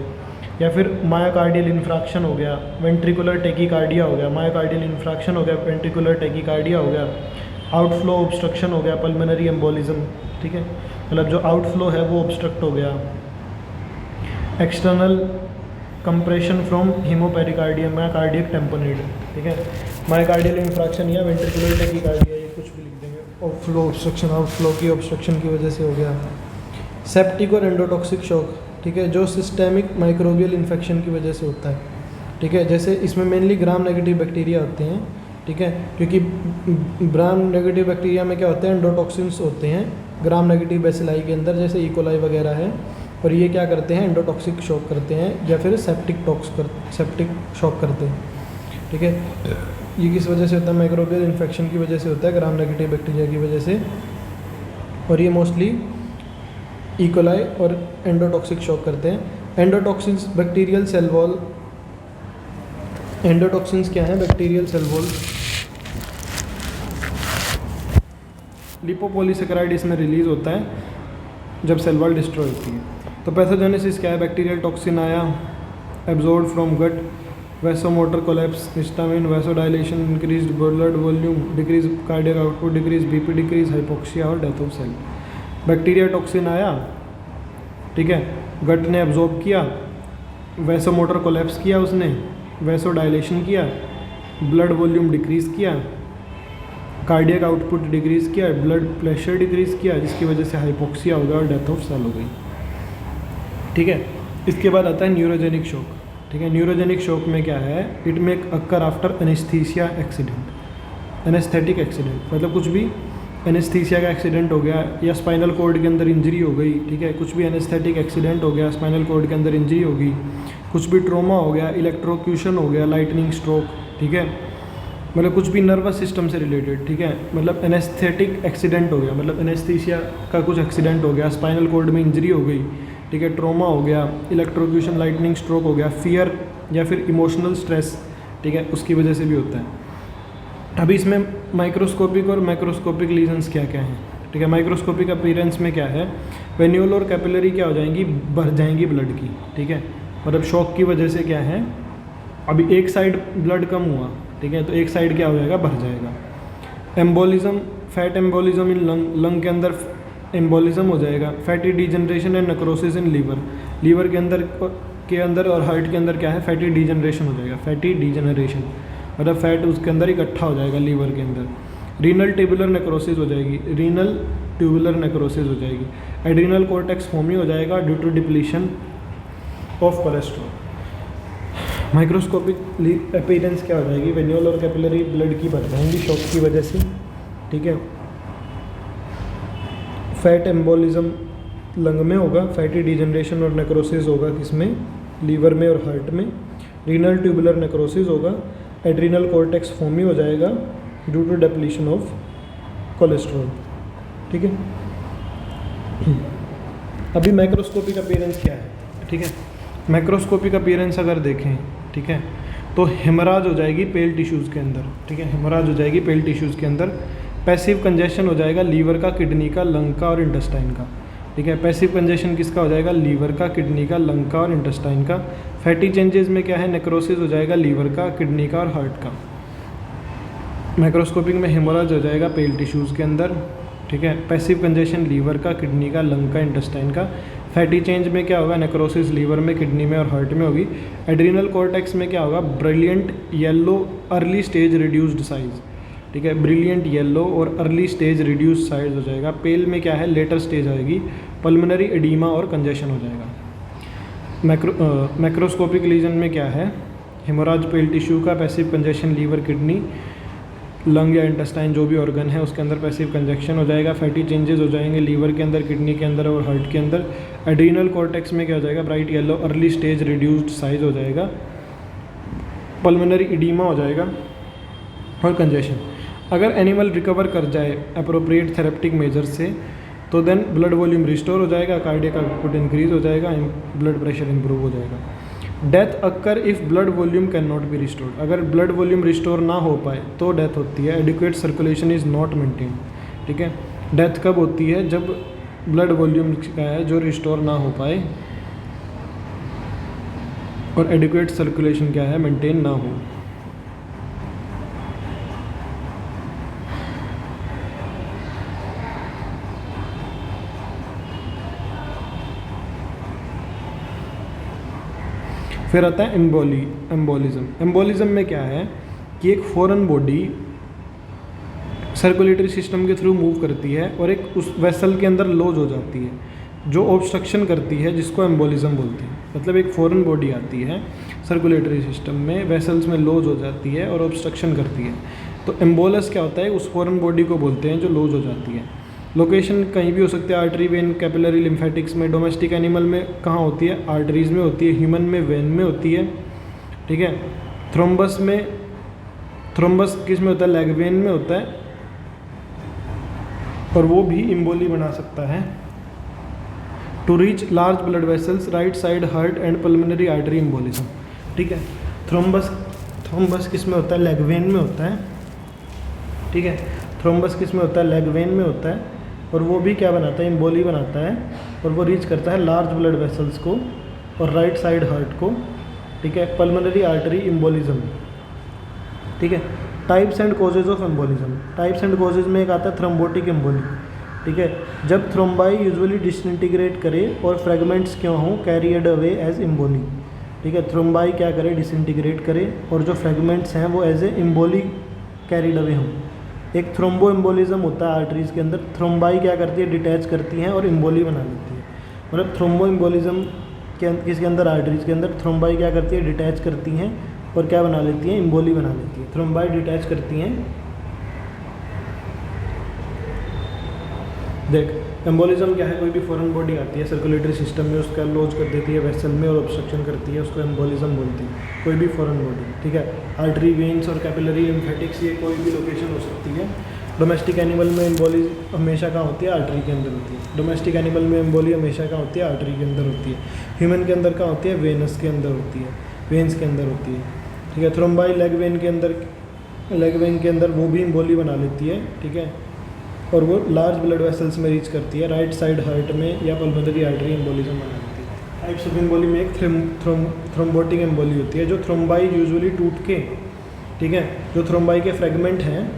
या फिर मायोकार्डियल इन्फ्रैक्शन हो गया, वेंट्रिकुलर टेकीकार्डिया हो गया, मायोकार्डियल इन्फ्रैक्शन हो गया, वेंट्रिकुलर टेकीकार्डिया हो गया, आउटफ्लो ऑब्स्ट्रक्शन हो गया, पल्मोनरी एम्बोलिज्म, ठीक है, मतलब जो आउटफ्लो है वो ऑब्स्ट्रक्ट हो गया, एक्सटर्नल कंप्रेशन फ्रॉम हीमोपेरिकार्डियम मायोकार्डियक टेम्पोनेट, ठीक है, मायोकार्डियल इन्फ्रैक्शन या वेंट्रिकुलर टेकीकार्डिया, ये कुछ भी लिख देंगे, आउटफ्लो ऑब्स्ट्रक्शन, आउटफ्लो की ऑब्स्ट्रक्शन की वजह से हो गया, सेप्टिक और एंडोटॉक्सिक शॉक, ठीक है, जो सिस्टेमिक माइक्रोबियल इन्फेक्शन की वजह से होता है, ठीक है, जैसे इसमें मेनली ग्राम नेगेटिव बैक्टीरिया होते हैं, ठीक है, क्योंकि ग्राम नेगेटिव बैक्टीरिया में क्या होते हैं, एंडोटॉक्सिन्स होते हैं ग्राम नेगेटिव बेसिलाई के अंदर, जैसे इकोलाई वगैरह है, और ये क्या करते हैं, एंडोटॉक्सिक शॉक करते हैं या फिर सेप्टिक शॉक करते हैं, ठीक है, ये किस वजह से होता है, माइक्रोबियल इन्फेक्शन की वजह से होता है, ग्राम नेगेटिव बैक्टीरिया की वजह से, और ये मोस्टली इकोलाई और एंडोटॉक्सिक शॉक करते हैं। Endotoxins bacterial cell wall, endotoxins क्या है, बैक्टीरियल सेल वॉल, लिपोपॉलीसेकेराइड इसमें रिलीज होता है जब सेल वॉल डिस्ट्रॉय होती है। तो पैथोजेनेसिस क्या है, बैक्टीरियल टॉक्सिन आया, absorbed from gut, vasomotor collapse, histamine, vasodilation, increased blood volume, decrease cardiac output, decrease BP, decrease hypoxia और death of cell. Bacteria toxin आया, ठीक है, गट ने एब्जॉर्ब किया, वैसोमोटर कोलैप्स किया उसने, वैसोडाइलेशन किया, ब्लड वॉल्यूम डिक्रीज़ किया, कार्डियक आउटपुट डिक्रीज़ किया, ब्लड प्रेशर डिक्रीज़ किया, जिसकी वजह से हाइपोक्सिया हो गया और डेथ ऑफ सेल हो गई, ठीक है। इसके बाद आता है न्यूरोजेनिक शॉक, ठीक है। न्यूरोजेनिक शॉक में क्या है, इट में occur after anaesthesia accident, anaesthetic accident, मतलब कुछ भी एनेस्थीसिया का एक्सीडेंट हो गया या स्पाइनल कॉर्ड के अंदर इंजरी हो गई, ठीक है, कुछ भी एनेस्थेटिक एक्सीडेंट हो गया, स्पाइनल कॉर्ड के अंदर इंजरी हो गई, कुछ भी ट्रोमा हो गया, इलेक्ट्रोक्यूशन हो गया, लाइटनिंग स्ट्रोक, ठीक है, मतलब कुछ भी नर्वस सिस्टम से रिलेटेड, ठीक है, मतलब एनेस्थेटिक एक्सीडेंट हो गया, मतलब एनेस्थीसिया का कुछ एक्सीडेंट हो गया, स्पाइनल कॉर्ड में इंजरी हो गई, ठीक है, ट्रोमा हो गया, इलेक्ट्रोक्यूशन, लाइटनिंग स्ट्रोक हो गया, फियर या फिर इमोशनल स्ट्रेस, ठीक है, उसकी वजह से भी होता है। अभी इसमें माइक्रोस्कोपिक और मैक्रोस्कोपिक लीजन्स क्या क्या हैं, ठीक है। माइक्रोस्कोपिक अपीयरेंस में क्या है, वेन्यूल और कैपिलरी क्या हो जाएंगी, भर जाएंगी ब्लड की, ठीक है, मतलब शॉक की वजह से क्या है, अभी एक साइड ब्लड कम हुआ, ठीक है, तो एक साइड क्या हो जाएगा, भर जाएगा। Embolism, fat embolism in lung के अंदर एम्बोलिज्म हो जाएगा। Fatty degeneration and necrosis in liver, liver के अंदर और हार्ट के अंदर क्या है, फैटी डिजनरेशन हो जाएगा, फैटी डिजनरेशन मतलब फैट उसके अंदर इकट्ठा हो जाएगा लीवर के अंदर। रीनल ट्यूबुलर नेक्रोसिस हो जाएगी, रीनल ट्यूबुलर नेक्रोसिस हो जाएगी। एड्रीनल कॉर्टेक्स फॉर्मी हो जाएगा due to depletion of cholesterol. Microscopic appearance क्या हो जाएगी, वेन्यूल और कैपिलरी ब्लड की भर जाएंगी शॉक की वजह से, ठीक है। फैट एम्बोलिज्म लंग में होगा, फैटी डिजनरेशन और नेक्रोसिस होगा किसमें, लीवर में और हार्ट में। रीनल ट्यूबुलर नेक्रोसिस होगा, एड्रीनल कॉर्टेक्स फॉर्मी हो जाएगा due to depletion of cholesterol, ठीक है। अभी माइक्रोस्कोपिक अपीयरेंस क्या है, ठीक है। माइक्रोस्कोपिक अपीयरेंस अगर देखें, ठीक है, तो हेमराज हो जाएगी पेल टिश्यूज़ के अंदर, ठीक है, हेमराज हो जाएगी पेल टिश्यूज़ के अंदर। पैसिव कंजेशन हो जाएगा लीवर का, किडनी का, लंग का और इंटेस्टाइन का, ठीक है। पैसिव कंजेशन किसका हो जाएगा, लीवर का, किडनी का, लंग का और इंटेस्टाइन का। फैटी चेंजेस में क्या है, नेक्रोसिस हो जाएगा लीवर का, किडनी का और हार्ट का। माइक्रोस्कोपिक में हेमोरेज हो जाएगा पेल टिश्यूज़ के अंदर, ठीक है। पैसिव कंजेशन लीवर का, किडनी का, लंग का, इंटेस्टाइन का। फैटी चेंज में क्या होगा, नेक्रोसिस लीवर में, किडनी में और हार्ट में होगी। एड्रीनल कॉर्टेक्स में क्या होगा, brilliant yellow early stage reduced size, ठीक है, ब्रिलियंट येलो और अर्ली स्टेज रिड्यूस्ड साइज हो जाएगा। पेल में क्या है, लेटर स्टेज आएगी। पल्मोनरी एडीमा और कंजेशन हो जाएगा। मैक्रोस्कोपिक लीजन में क्या है, हेमोराज पेल टिश्यू का, passive congestion liver, kidney, lung या इंटेस्टाइन जो भी ऑर्गन है उसके अंदर पैसिव कंजेक्शन हो जाएगा। फैटी चेंजेस हो जाएंगे लीवर के अंदर, किडनी के अंदर और हार्ट के अंदर। एड्रीनल कॉर्टेक्स में क्या हो जाएगा, bright yellow early stage reduced size हो जाएगा। पल्मोनरी एडीमा हो जाएगा और कंजेशन। अगर एनिमल रिकवर कर जाए अप्रोप्रिएट थेरेप्टिक मेजर से तो देन ब्लड वॉल्यूम रिस्टोर हो जाएगा, कार्डियक आउटपुट इंक्रीज हो जाएगा, ब्लड प्रेशर इंप्रूव हो जाएगा। Death occur if blood volume can not be restored, अगर ब्लड वॉल्यूम रिस्टोर ना हो पाए तो डेथ होती है। Adequate circulation is not maintain, ठीक है। डेथ कब होती है? जब ब्लड वॉल्यूम का है जो रिस्टोर ना हो पाए और एडिक्वेट सर्कुलेशन क्या है, मेंटेन ना हो। फिर आता है एम्बोलिज्म। एम्बोलिज्म में क्या है कि एक फॉरेन बॉडी सर्कुलेटरी सिस्टम के थ्रू मूव करती है और एक उस वेसल के अंदर लॉज हो जाती है, जो ऑब्स्ट्रक्शन करती है, जिसको एम्बोलिज्म बोलते हैं। मतलब एक फॉरेन बॉडी आती है सर्कुलेटरी सिस्टम में, वेसल्स में लॉज हो जाती है और ऑब्स्ट्रक्शन करती है, तो एम्बोलस क्या होता है, उस फॉरेन बॉडी को बोलते हैं जो लॉज हो जाती है। लोकेशन कहीं भी हो सकती है, आर्टरी, वेन, कैपिलरी, लिम्फेटिक्स में। डोमेस्टिक एनिमल में कहाँ होती है? आर्टरीज में होती है। ह्यूमन में वेन में होती है, ठीक है। थ्रोम्बस किस में होता है? लेग वेन में होता है, और वो भी इम्बोली बना सकता है। To reach large blood vessels, right side heart and pulmonary artery embolism, ठीक है। थ्रोम्बस किस में होता है? लेग वेन में होता है, ठीक है। थ्रोम्बस किस में होता है? लेग वेन में होता है, और वो भी क्या बनाता है? इम्बोली बनाता है, और वो रीच करता है लार्ज ब्लड वेसल्स को और राइट साइड हार्ट को, ठीक है। पल्मोनरी आर्टरी इम्बोलिज्म, ठीक है। Types and causes of embolism. Types and causes में एक आता है थ्रोम्बोटिक एम्बोली, ठीक है। जब थ्रोम्बाई यूजुअली डिसइंटीग्रेट करे और फ्रेगमेंट्स क्यों हों, कैरियड अवे एज इम्बोली, ठीक है। थ्रोम्बाई क्या करे? डिसइंटीग्रेट करे, और जो फ्रेगमेंट्स हैं वो एज ए इम्बोली कैरिड अवे हों। एक थ्रोम्बो एम्बोलिज्म होता है आर्टरीज के अंदर। थ्रोम्बाई क्या करती है? डिटैच करती हैं और इम्बोली बना लेती है। मतलब थ्रोम्बो एम्बोलिज्म किसके अंदर? आर्टरीज के अंदर। थ्रोम्बाई क्या करती है? डिटैच करती हैं और क्या बना लेती हैं? इम्बोली बना लेती है। थ्रोम्बाई डिटैच करती हैं। देख, एम्बोलिज्म क्या है? कोई भी फॉरेन बॉडी आती है सर्कुलेटरी सिस्टम में, उसका लॉज कर देती है वेसल में और ऑब्स्ट्रक्शन करती है, उसको एम्बोलिज्म बोलते हैं। कोई भी फॉरेन बॉडी, ठीक है। आर्टरी, वेन्स और कैपिलरी, लिम्फेटिक्स, ये कोई भी लोकेशन हो सकती है। डोमेस्टिक एनिमल में एम्बोली हमेशा कहाँ होती है? आर्टरी के अंदर होती है। डोमेस्टिक एनिमल में एम्बोली हमेशा कहाँ होती है? आर्टरी के अंदर होती है। ह्यूमन के अंदर कहाँ होती है? वेनस के अंदर होती है, वेन्स के अंदर होती है, ठीक है। थ्रोम्बाई लेग वेन के अंदर वो भी इम्बोली बना लेती है, ठीक है, और वो लार्ज ब्लड वेसल्स में रीच करती है, राइट साइड हार्ट में या पल्मोनरी आर्टरी एम्बोलिज्म बना लेती है। टाइप्स ऑफ एम्बोली में एक थ्रोम्बोटिक एम्बोली होती है, जो थ्रोम्बाई यूजुअली टूट के, ठीक है, जो थ्रोम्बाई के फ्रेगमेंट हैं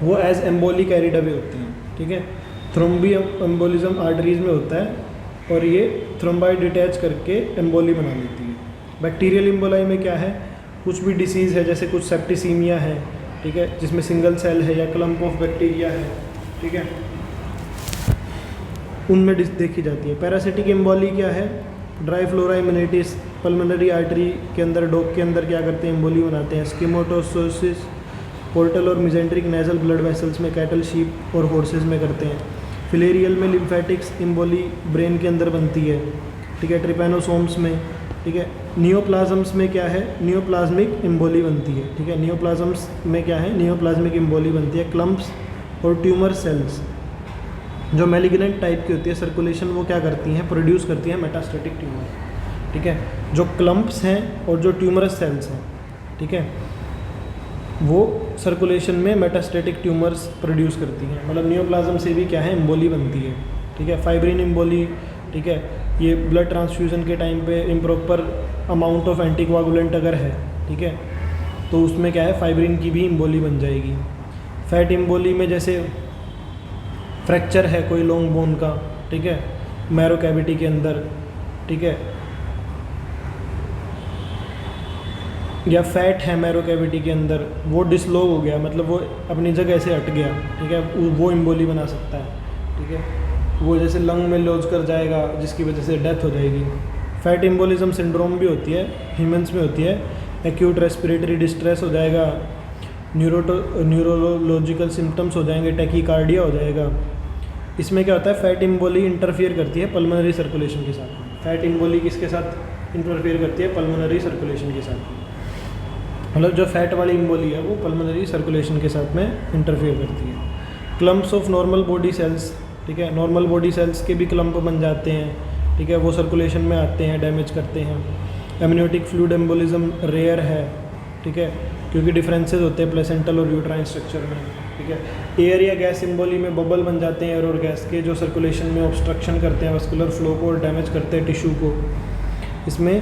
वो एज एम्बोली कैरिड अवे होते हैं, ठीक है। थ्रोम्बी एम्बोलिज्म आर्टरीज में होता है और ये थ्रोम्बाई डिटैच करके एम्बोली बना लेती है। बैक्टीरियल एम्बोलाई में क्या है? कुछ भी डिसीज़ है, जैसे कुछ सेप्टिसीमिया है, ठीक है, जिसमें सिंगल सेल है या क्लम्प ऑफ बैक्टीरिया है, ठीक है, उनमें देखी जाती है। पैरासिटिक एम्बोली क्या है? ड्राई फ्लोरा इम्यूनिटिस पल्मोनरी आर्टरी के अंदर, डॉग के अंदर क्या करते हैं? एम्बोली बनाते हैं। स्कीमोटोसिस पोर्टल और मिजेंट्रिक नेजल ब्लड वेसल्स में, कैटल, शीप और हॉर्सेस में करते हैं। फिलेरियल में लिम्फेटिक्स एम्बोली ब्रेन के अंदर बनती है, ठीक है। ट्रिपेनोसोम्स में, ठीक है। नियोप्लाज्म्स में क्या है? नियोप्लाज्मिक एम्बोली बनती है, ठीक है। नियोप्लाज्म्स में क्या है? नियोप्लाज्मिक एम्बोली बनती है। क्लम्प्स और ट्यूमर सेल्स जो मैलिग्नेंट टाइप की होती है सर्कुलेशन, वो क्या करती हैं? प्रोड्यूस करती हैं मेटास्टेटिक ट्यूमर, ठीक है। जो क्लम्प्स हैं और जो ट्यूमरस सेल्स हैं, ठीक है, वो सर्कुलेशन में मेटास्टेटिक ट्यूमर्स प्रोड्यूस करती हैं। मतलब नियोप्लाज्म से भी क्या है? एम्बोली बनती है, ठीक है। फाइब्रिन एम्बोली, ठीक है, ये ब्लड ट्रांसफ्यूजन के टाइम पे इम्प्रॉपर अमाउंट ऑफ एंटीकोआगुलेंट अगर है, ठीक है, तो उसमें क्या है? फाइब्रिन की भी एम्बोली बन जाएगी। फैट एम्बोली में जैसे फ्रैक्चर है कोई लॉन्ग बोन का, ठीक है, मैरो कैविटी के अंदर, ठीक है, या फैट है मैरो कैविटी के अंदर, वो डिसलोग हो गया, मतलब वो अपनी जगह से हट गया, ठीक है, वो एम्बोली बना सकता है, ठीक है। वो जैसे लंग में लॉज कर जाएगा, जिसकी वजह से डेथ हो जाएगी। फैट एम्बोलिज्म सिंड्रोम भी होती है, ह्यूमंस में होती है। एक्यूट रेस्पिरेटरी डिस्ट्रेस हो जाएगा, न्यूरोलॉजिकल सिम्टम्स हो जाएंगे, टैकीकार्डिया हो जाएगा। इसमें क्या होता है? फैट एम्बोली इंटरफियर करती है पल्मोनरी सर्कुलेशन के साथ। फैट एम्बोली किसके साथ इंटरफियर करती है? पल्मोनरी सर्कुलेशन के साथ। मतलब जो फैट वाली एम्बोली है वो पल्मोनरी सर्कुलेशन के साथ में इंटरफियर करती है। Clumps of normal body cells, ठीक है, नॉर्मल बॉडी सेल्स के भी क्लम्प बन जाते हैं, ठीक है, वो सर्कुलेशन में आते हैं, डैमेज करते हैं। एमनियोटिक फ्लूइड एम्बोलिज्म रेयर है, ठीक है, क्योंकि डिफरेंसेस होते हैं प्लेसेंटल और यूट्राइन स्ट्रक्चर में, ठीक है। एयर या गैस सिम्बोली में बबल बन जाते हैं एयर और गैस के, जो सर्कुलेशन में ऑब्स्ट्रक्शन करते हैं वस्कुलर फ्लो को और डैमेज करते हैं टिश्यू को। इसमें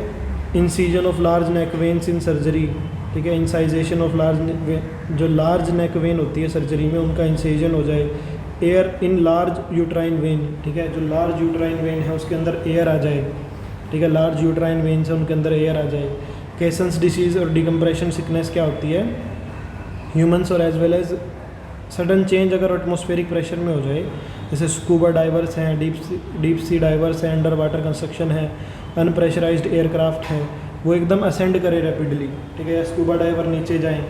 incision of large neck veins in surgery, ठीक है, इंसाइजेशन ऑफ लार्ज, जो लार्ज नेक वेन होती है सर्जरी में उनका इंसेजन हो जाए। Air in large uterine when, ठीक है, जो लार्ज यूट्राइन वेन है उसके अंदर एयर आ जाए, ठीक है, लार्ज यूट्राइन वेन्स है उनके अंदर एयर आ जाए। केसन्स डिसीज़ और डिकम्प्रेशन सिकनेस क्या होती है ह्यूमंस, और as well as sudden change अगर एटमॉस्फेरिक प्रेशर में हो जाए, जैसे स्कूबा डाइवर्स हैं, डीप सी डाइवर्स हैं, अंडर वाटर कंस्ट्रक्शन है, अनप्रेशराइज्ड एयरक्राफ्ट है, वो एकदम असेंड करे रैपिडली, ठीक है, स्कूबा डाइवर नीचे जाएं,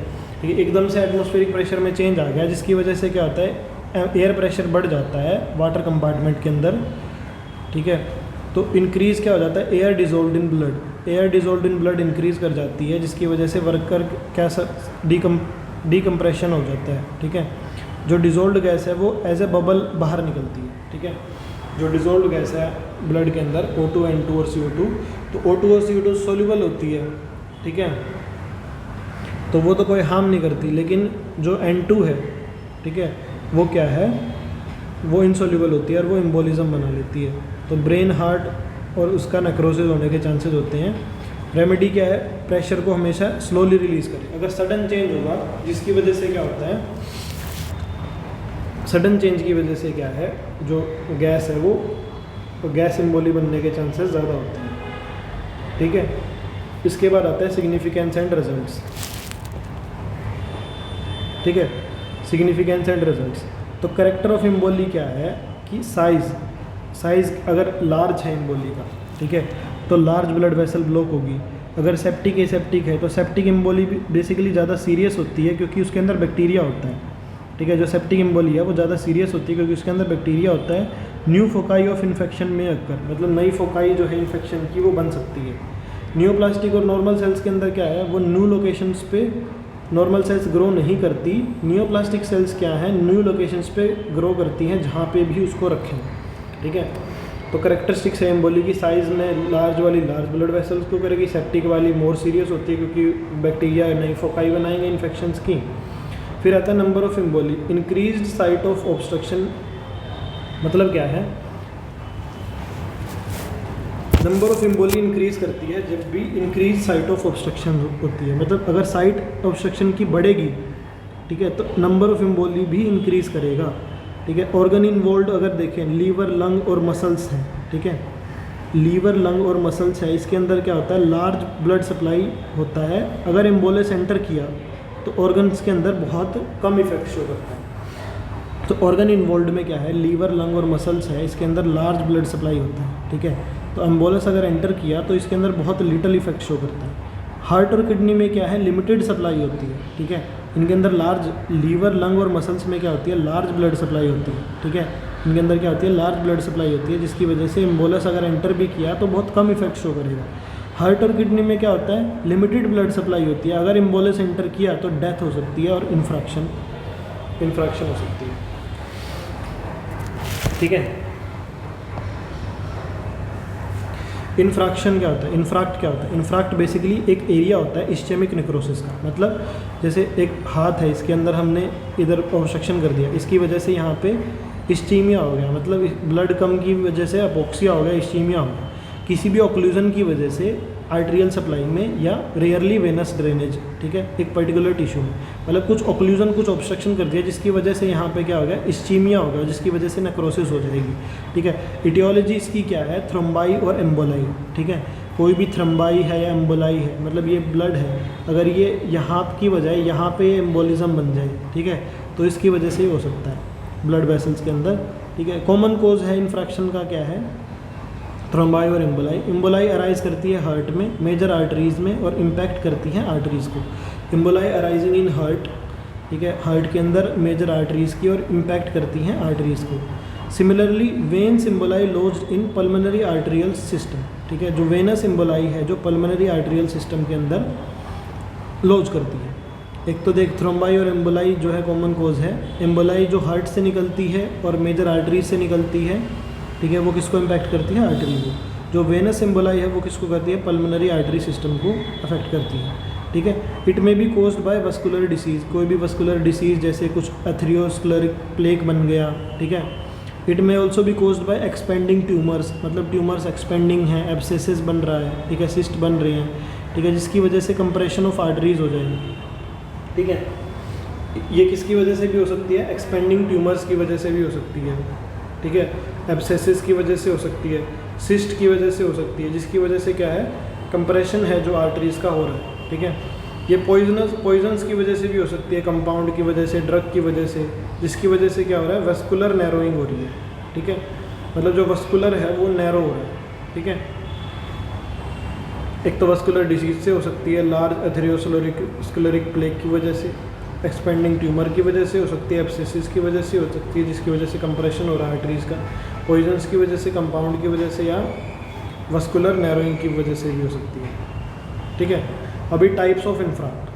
ठीक है, एकदम से एटमॉस्फेरिक प्रेशर में चेंज आ गया जिसकी वजह से क्या होता है एयर प्रेशर बढ़ जाता है वाटर कंपार्टमेंट के अंदर, ठीक है, तो इंक्रीज़ क्या हो जाता है air dissolved in blood, air dissolved in blood increase कर जाती है जिसकी वजह से वर्कर क्या डिकम्प्रेशन हो जाता है, ठीक है। जो डिजोल्व्ड गैस है वो एज ए बबल बाहर निकलती है, ठीक है, जो डिजोल्व्ड गैस है ब्लड के अंदर O2, N2 और CO2, तो O2 और CO2 सोल्यूबल होती है, ठीक है, तो वो तो कोई हार्म नहीं करती, लेकिन जो N2 है, ठीक है, वो क्या है, वो इनसोल्यूबल होती है और वो एम्बोलिज्म बना लेती है, तो ब्रेन हार्ट और उसका नेक्रोसिस होने के चांसेस होते हैं। रेमेडी क्या है, प्रेशर को हमेशा स्लोली रिलीज़ करें। अगर सडन चेंज होगा जिसकी वजह से क्या होता है, सडन चेंज की वजह से क्या है, जो गैस है वो गैस एम्बोली बनने के चांसेस ज़्यादा होते हैं, ठीक है। इसके बाद आता है सिग्निफिकेंस एंड रिजल्ट्स, ठीक है, सिग्निफिकेंस एंड रिजल्ट्स। तो करेक्टर ऑफ एम्बोली क्या है कि साइज़ अगर लार्ज है एम्बोली का, ठीक है, तो लार्ज ब्लड वेसल ब्लॉक होगी। अगर सेप्टिक एसेप्टिक है तो सेप्टिक एम्बोली बेसिकली ज़्यादा सीरियस होती है क्योंकि उसके अंदर बैक्टीरिया होता है, ठीक है, जो सेप्टिक एम्बोली है वो ज़्यादा सीरियस होती है क्योंकि उसके अंदर बैक्टीरिया होता है। न्यू फोकाई ऑफ इन्फेक्शन में अक्कर, मतलब नई फोकाई जो है इन्फेक्शन की वो बन सकती है। न्यूप्लास्टिक और नॉर्मल सेल्स के अंदर क्या है, वो न्यू लोकेशंस पे नॉर्मल सेल्स ग्रो नहीं करती, न्यूप्लास्टिक सेल्स क्या है न्यू लोकेशंस पे ग्रो करती हैं जहाँ पे भी उसको रखें, ठीक है। तो करेक्टरिस्टिक्स है एम्बोली की, साइज़ में लार्ज वाली लार्ज ब्लड वेसल्स को करेगी, सेप्टिक वाली मोर सीरियस होती है क्योंकि बैक्टीरिया नई फोकाई बनाएंगे इन्फेक्शंस की। फिर आता है number of emboli, increased site of obstruction, मतलब क्या है, नंबर ऑफ एम्बोली इंक्रीज़ करती है जब भी इंक्रीज साइट ऑफ ऑब्स्ट्रक्शन होती है, मतलब अगर साइट ऑब्स्ट्रक्शन की बढ़ेगी, ठीक है, तो नंबर ऑफ एम्बोली भी इंक्रीज़ करेगा, ठीक है। ऑर्गन इन्वॉल्व अगर देखें लीवर, लंग और मसल्स हैं, ठीक है, लीवर, लंग और मसल्स है, इसके अंदर क्या होता है लार्ज ब्लड सप्लाई होता है। अगर एम्बोलस एंटर किया तो ऑर्गन्स के अंदर बहुत कम इफेक्ट शो करता है। तो ऑर्गन इन्वॉल्व में क्या है, लीवर, लंग और मसल्स है, इसके अंदर लार्ज ब्लड सप्लाई होता है, ठीक है। तो एम्बोलस अगर एंटर किया तो इसके अंदर बहुत लिटल इफेक्ट शो करता है। हार्ट और किडनी में क्या है, लिमिटेड सप्लाई होती है, ठीक है, इनके अंदर लार्ज, लीवर, लंग और मसल्स में क्या होती है लार्ज ब्लड सप्लाई होती है, ठीक है, इनके अंदर क्या होती है लार्ज ब्लड सप्लाई होती है जिसकी वजह से एम्बोलस अगर एंटर भी किया तो बहुत कम इफेक्ट शो करेगा। हार्ट और किडनी में क्या होता है लिमिटेड ब्लड सप्लाई होती है, अगर एम्बोलस एंटर किया तो डेथ हो सकती है और इन्फ्रैक्शन हो सकती है, ठीक है। इन्फ्रैक्शन क्या होता है, इन्फ्रैक्ट क्या होता है, इन्फ्रैक्ट बेसिकली एक एरिया होता है इस्चेमिक नेक्रोसिस का, मतलब जैसे एक हाथ है इसके अंदर हमने इधर ऑब्स्ट्रक्शन कर दिया, इसकी वजह से यहाँ पे इस्चीमिया हो गया, मतलब ब्लड कम की वजह से अपोक्सिया हो गया, इस्चीमिया हो गया। किसी भी ऑक्लूजन की वजह से आर्टेरियल सप्लाई में या रेयरली वेनस ड्रेनेज, ठीक है, एक पर्टिकुलर टिश्यू में, मतलब कुछ ऑक्लूजन, कुछ ऑब्स्ट्रक्शन कर दिया जिसकी वजह से यहाँ पे क्या हो गया इस्चीमिया हो गया, जिसकी वजह से नेक्रोसिस हो जाएगी, ठीक है। इटियोलॉजी इसकी क्या है, थ्रोम्बाई और एम्बोलाई, ठीक है, कोई भी थ्रोम्बाई है या एम्बोलाई है, मतलब ये ब्लड है, अगर ये यहाँ की बजाय यहाँ पे एम्बोलिज्म बन जाए, ठीक है, तो इसकी वजह से ही हो सकता है ब्लड वेसल्स के अंदर, ठीक है। कॉमन कोज है इन्फ्रैक्शन का क्या है, थ्रोम्बाई और एम्बोलाई। एम्बोलाई अराइज करती है हार्ट में, मेजर आर्टरीज़ में, और इम्पैक्ट करती हैं आर्टरीज़ को। एम्बोलाई अराइजिंग इन हार्ट, ठीक है, हार्ट के अंदर मेजर आर्टरीज़ की, और इम्पैक्ट करती हैं आर्टरीज़ को। Similarly veins emboli lodged in pulmonary arterial system, ठीक है, जो वेनस एम्बोलाई है जो पल्मोनरी आर्टरियल सिस्टम के अंदर लॉज करती है। एक तो देख थ्रोम्बाई और एम्बोलाई जो है कॉमन कोज है, एम्बोलाई जो हार्ट से निकलती है और मेजर आर्टरीज से निकलती है, ठीक है, वो किसको इम्पैक्ट करती है, आर्टरी को। जो वेनस एम्बोलाई है वो किसको करती है, पल्मोनरी आर्टरी सिस्टम को अफेक्ट करती है। ठीक है। It may be caused by vascular disease, कोई भी वस्कुलर डिसीज़ जैसे कुछ एथेरोस्क्लेरोटिक प्लेक बन गया, ठीक है। इट में also be caused bye expanding tumours, मतलब ट्यूमर्स एक्सपेंडिंग हैं, एब्सेसिस बन रहा है, ठीक है, सिस्ट बन रहे हैं, ठीक है, जिसकी वजह से कंप्रेशन ऑफ आर्टरीज हो जाएगी, ठीक है। ये किसकी वजह से भी हो सकती है? एक्सपेंडिंग ट्यूमर्स की वजह से भी हो सकती है, ठीक है, एब्सेसिस की वजह से हो सकती है, सिस्ट की वजह से हो सकती है, जिसकी वजह से क्या है, कंप्रेशन है जो आर्टरीज का हो रहा है, ठीक है। ये पॉइजन्स की वजह से भी हो सकती है, कंपाउंड की वजह से, ड्रग की वजह से, जिसकी वजह से क्या हो रहा है, वस्कुलर नैरोइंग हो रही है, ठीक है, मतलब जो वस्कुलर है वो नैरो हो रहा है, ठीक है। एक तो वस्कुलर डिसीज से हो सकती है, लार्ज एथेरोस्क्लेरोटिक प्लेक की वजह से, एक्सपेंडिंग ट्यूमर की वजह से हो सकती है, एब्सेसिस की वजह से हो सकती है, जिसकी वजह से कंप्रेशन हो रहा है आर्टरीज का, पॉइजन्स की वजह से, कंपाउंड की वजह से, या वस्कुलर नैरोइंग की वजह से भी हो सकती है, ठीक है। अभी टाइप्स ऑफ इन्फ्राक्ट,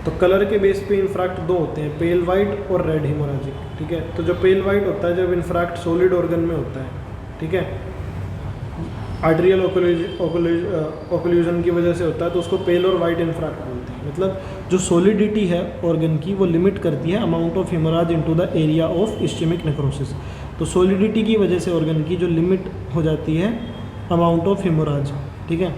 तो कलर के बेस पे इन्फ्राक्ट दो होते हैं, पेल वाइट और रेड हेमोरेजिक, ठीक है। तो जो पेल वाइट होता है जब इन्फ्राक्ट सॉलिड ऑर्गन में होता है, ठीक है, आर्टेरियल ओक्लूजन की वजह से होता है, तो उसको पेल और वाइट इन्फ्राक्ट बोलते हैं। मतलब जो सॉलिडिटी है ऑर्गन की वो लिमिट करती है amount of haemorrhage into the area of ischaemic necrosis. तो सॉलिडिटी की वजह से ऑर्गन की जो लिमिट हो जाती है अमाउंट ऑफ हेमोराज, ठीक है।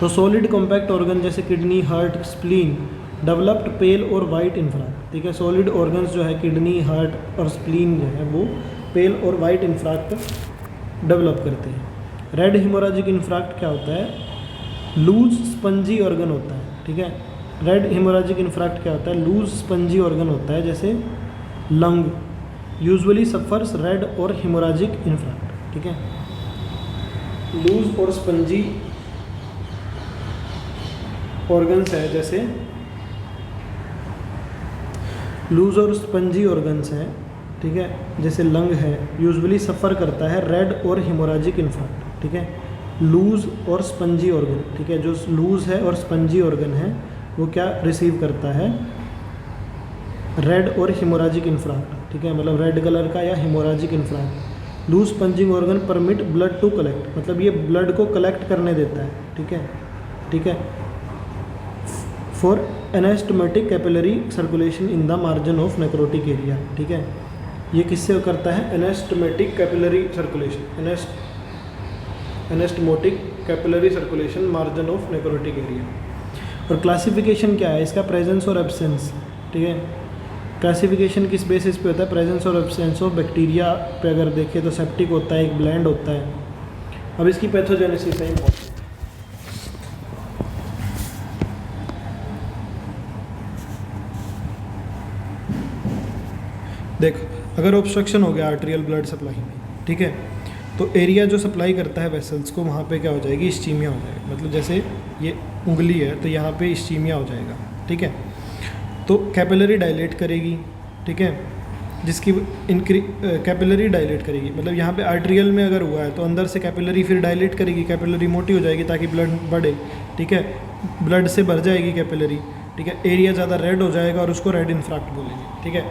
तो सॉलिड कॉम्पैक्ट ऑर्गन जैसे किडनी, हार्ट, स्प्लीन डेवलप्ड पेल और वाइट इन्फ्राक्ट, ठीक है। सॉलिड ऑर्गन्स जो है किडनी, हार्ट और स्प्लीन जो है वो पेल और वाइट इन्फ्राक्ट डेवलप करते हैं। रेड हेमोरेजिक इन्फ्राक्ट क्या होता है? लूज स्पंजी ऑर्गन होता है, ठीक है। रेड हेमोरेजिक इन्फ्राक्ट क्या होता है? लूज स्पंजी ऑर्गन होता है, जैसे लंग यूजुअली सफर्स रेड और हेमोरेजिक इन्फ्राक्ट, ठीक है। लूज और स्पंजी ऑर्गन्स है, जैसे लूज और स्पंजी ऑर्गन्स हैं, ठीक है, जैसे लंग है, यूजुअली सफ़र करता है रेड और हेमोरेजिक इन्फ्राक्ट, ठीक है। लूज और स्पंजी ऑर्गन, ठीक है, जो लूज है और स्पंजी ऑर्गन है वो क्या रिसीव करता है? रेड और हेमोरेजिक इन्फ्राक्ट, ठीक है, मतलब रेड कलर का या haemorrhagic infarct. Loose sponging organ permit blood to collect, मतलब ये ब्लड को कलेक्ट करने देता है, ठीक है, ठीक है, for anastomotic capillary circulation in the margin of necrotic area, ठीक है। ये किससे करता है? Anastomotic capillary circulation, anastomotic capillary circulation margin of necrotic area. और क्लासिफिकेशन क्या है इसका? प्रेजेंस और एब्सेंस, ठीक है। क्लासिफिकेशन किस बेसिस पे होता है? प्रेजेंस और एब्सेंस ऑफ बैक्टीरिया पे अगर देखें तो सेप्टिक होता है, एक ब्लैंड होता है। अब इसकी पैथोजेनेसिस है इम्पोर्टेंट। देखो, अगर ऑब्स्ट्रक्शन हो गया आर्टेरियल ब्लड सप्लाई में, ठीक है, तो एरिया जो सप्लाई करता है वेसल्स को, वहाँ पे क्या हो जाएगी? इस्चीमिया हो जाएगा। मतलब जैसे ये उंगली है तो यहाँ पे इस्चीमिया हो जाएगा, ठीक है। तो कैपिलरी डायलेट करेगी, ठीक है, जिसकी कैपिलरी डायलेट करेगी, मतलब यहाँ पे आर्टेरियल में अगर हुआ है तो अंदर से कैपिलरी फिर डायलेट करेगी, कैपिलरी मोटी हो जाएगी ताकि ब्लड बढ़े, ठीक है, ब्लड से भर जाएगी कैपिलरी, ठीक है। एरिया ज़्यादा रेड हो जाएगा और उसको रेड इन्फ्राक्ट बोलेंगे, ठीक है।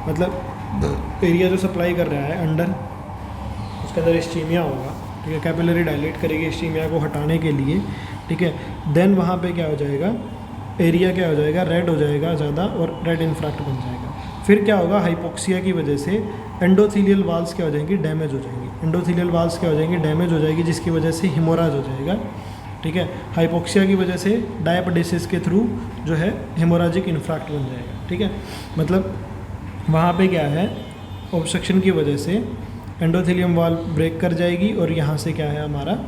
मतलब एरिया जो सप्लाई कर रहा है अंडर, उसके अंदर इस्चीमिया होगा, ठीक है, कैपिलरी डायलेट करेगी इस्चीमिया को हटाने के लिए, ठीक है। देन वहाँ पे क्या हो जाएगा? एरिया क्या हो जाएगा? रेड हो जाएगा ज़्यादा और रेड इन्फ्राक्ट बन जाएगा। फिर क्या होगा? हाइपोक्सिया की वजह से एंडोथीलियल वाल्स क्या हो जाएंगी? डैमेज हो जाएंगी। एंडोथीलियल वाल्स क्या हो जाएंगी? डैमेज हो जाएगी, जिसकी वजह से हेमोराज हो जाएगा, ठीक है। हाइपोक्सिया की वजह से डायपडेसिस के थ्रू जो है हेमोराजिक इन्फ्राक्ट बन जाएगा, ठीक है। मतलब वहाँ पे क्या है? ऑब्स्ट्रक्शन की वजह से एंडोथेलियम वाल ब्रेक कर जाएगी और यहाँ से क्या है हमारा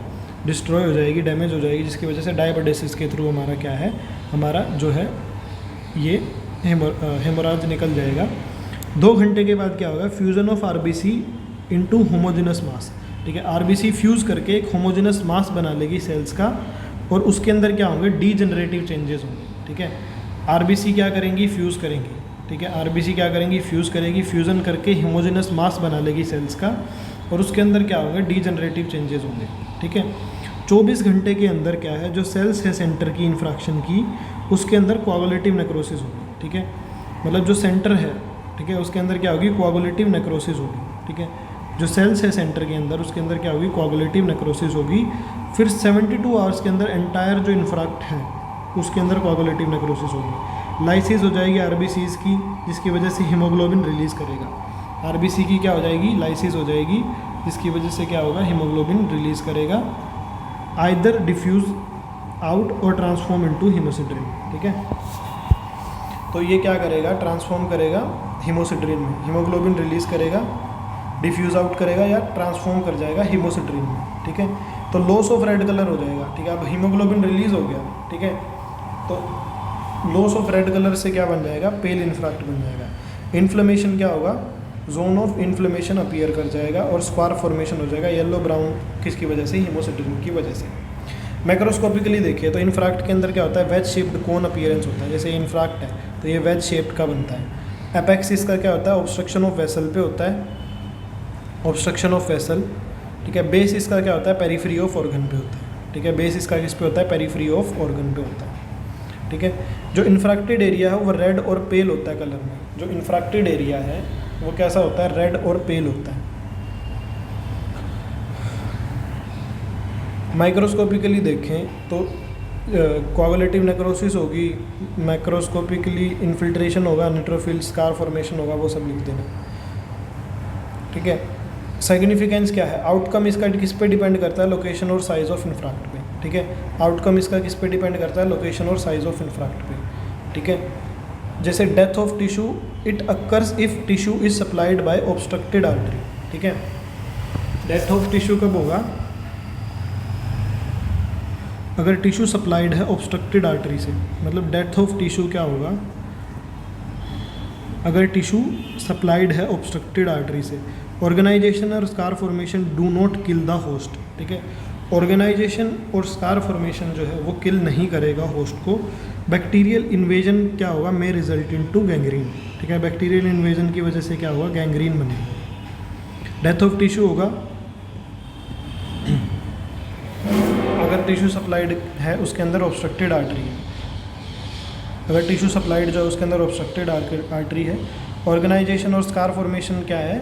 डिस्ट्रॉय हो जाएगी, डैमेज हो जाएगी, जिसकी वजह से डायपडेसिस के थ्रू हमारा क्या है? हमारा जो है ये हेमोराज निकल जाएगा। 2 घंटे के बाद क्या होगा? Fusion of RBC into homogenous mass, ठीक है। आरबीसी फ्यूज़ करके एक होमोजेनस मास बना लेगी सेल्स का, और उसके अंदर क्या होंगे? डीजनरेटिव चेंजेस होंगे, ठीक है। आरबीसी क्या करेंगी? फ्यूज़ करेंगी, ठीक है। आरबीसी क्या करेंगी? फ्यूज़ करेगी, फ्यूज़न करके होमोजेनस मास बना लेगी सेल्स का, और उसके अंदर क्या होगा? डीजनरेटिव चेंजेस होंगे, ठीक है। 24 घंटे के अंदर क्या है? जो सेल्स है सेंटर की इन्फ्रैक्शन की, उसके अंदर कोआगुलेटिव नेक्रोसिस होगी, ठीक है। मतलब जो सेंटर है, ठीक है, उसके अंदर क्या होगी? कोआगुलेटिव नेक्रोसिस होगी, ठीक है। जो सेल्स है सेंटर के अंदर, उसके अंदर क्या होगी? कोआगुलेटिव नेक्रोसिस होगी। फिर 72 आवर्स के अंदर एंटायर जो इन्फ्रैक्ट है, उसके अंदर कोआगुलेटिव नेक्रोसिस होगी। लाइसिस हो जाएगी आरबीसीज की, जिसकी वजह से हीमोग्लोबिन रिलीज़ करेगा। आरबीसी की क्या हो जाएगी, लाइसिस हो जाएगी, जिसकी वजह से क्या होगा, हीमोग्लोबिन रिलीज़ करेगा, आइदर डिफ्यूज़ आउट और ट्रांसफॉर्म इनटू हीमोसिट्रिन। ठीक है, तो ये क्या करेगा, ट्रांसफॉर्म करेगा हीमोसिट्रिन में, हीमोग्लोबिन रिलीज़ करेगा, डिफ्यूज़ आउट करेगा या ट्रांसफॉर्म कर जाएगा हीमोसिट्रिन में। ठीक है, तो लॉस ऑफ रेड कलर हो जाएगा। ठीक है, अब हीमोग्लोबिन रिलीज़ हो गया। ठीक है, तो लॉस ऑफ रेड कलर से क्या बन जाएगा, पेल इन्फ्राक्ट बन जाएगा। इन्फ्लेमेशन क्या होगा, जोन ऑफ इन्फ्लेमेशन अपीयर कर जाएगा और स्क्वार फॉर्मेशन हो जाएगा येलो ब्राउन, किसकी वजह से, हीमोसिट्रिन की वजह से। मैक्रोस्कोपिकली देखिए तो इन्फ्राक्ट के अंदर क्या होता है, वेज शेप्ड कोन अपीयरेंस होता है। जैसे इन्फ्राक्ट है तो ये वेज शेप्ड का बनता है। एपेक्स इसका क्या होता है, ऑब्स्ट्रक्शन ऑफ वेसल पे होता है, ऑब्स्ट्रक्शन ऑफ वेसल। ठीक है, बेस इसका क्या होता है, पेरिफेरी ऑफ ऑर्गन पे होता है। ठीक है, बेस इसका किस पे होता है, पेरिफेरी ऑफ ऑर्गन पे होता है। ठीक है, जो इन्फ्रैक्टेड एरिया है वो रेड और पेल होता है कलर में। जो इन्फ्रैक्टेड एरिया है वो कैसा होता है, रेड और पेल होता है। माइक्रोस्कोपिकली देखें तो कोआगुलेटिव नेक्रोसिस होगी, मैक्रोस्कोपिकली इन्फिल्ट्रेशन होगा, न्यूट्रोफिल स्कार फॉर्मेशन होगा, वो सब लिख देना। ठीक है, सिग्निफिकेंस क्या है, आउटकम इसका किस पे डिपेंड करता है, लोकेशन और साइज ऑफ इन्फ्राक्ट पे। ठीक है, आउटकम इसका किस पे डिपेंड करता है, लोकेशन और साइज ऑफ इन्फ्राक्ट पे। ठीक है, जैसे death of tissue, it occurs if tissue is supplied by obstructed artery. ठीक है, डेथ ऑफ टिश्यू कब होगा, अगर टिश्यू सप्लाइड है ऑब्स्ट्रक्टेड आर्टरी से। मतलब डेथ ऑफ टिश्यू क्या होगा, अगर टिश्यू सप्लाइड है ऑब्स्ट्रक्टेड आर्टरी से। ऑर्गेनाइजेशन और scar formation do not kill the host. ठीक है, ऑर्गेनाइजेशन और स्कार फॉर्मेशन जो है वो किल नहीं करेगा होस्ट को। बैक्टीरियल इन्वेजन क्या होगा, may result in to gangrene. ठीक है, बैक्टीरियल इन्वेजन की वजह से क्या होगा, गैंग्रीन बनेगा। डेथ ऑफ टिश्यू होगा अगर टिश्यू सप्लाइड है उसके अंदर ऑब्स्ट्रक्टेड आर्टरी है। अगर टिश्यू सप्लाइड जो है उसके अंदर ऑब्स्ट्रक्टेड आर्टरी है। ऑर्गेनाइजेशन और स्कार फॉर्मेशन क्या है,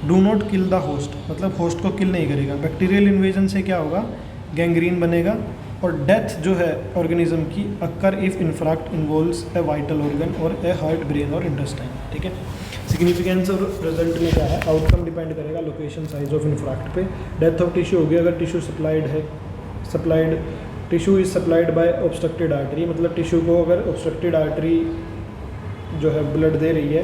do not kill the host, मतलब होस्ट को किल नहीं करेगा। बैक्टीरियल इन्वेजन से क्या होगा, गैंग्रीन बनेगा। और डेथ जो है ऑर्गेनिज्म की occur if infarct involves a vital organ और ए हार्ट, ब्रेन और इंटेस्टाइन। ठीक है, सिग्निफिकेंस और रिजल्ट में क्या है, आउटकम डिपेंड करेगा लोकेशन, साइज ऑफ इन्फ्राक्ट पे। डेथ ऑफ टिश्यू होगी अगर टिश्यू सप्लाइड है, tissue is supplied by obstructed artery, मतलब टिश्यू को अगर ऑब्स्ट्रक्टेड आर्टरी जो है ब्लड दे रही है,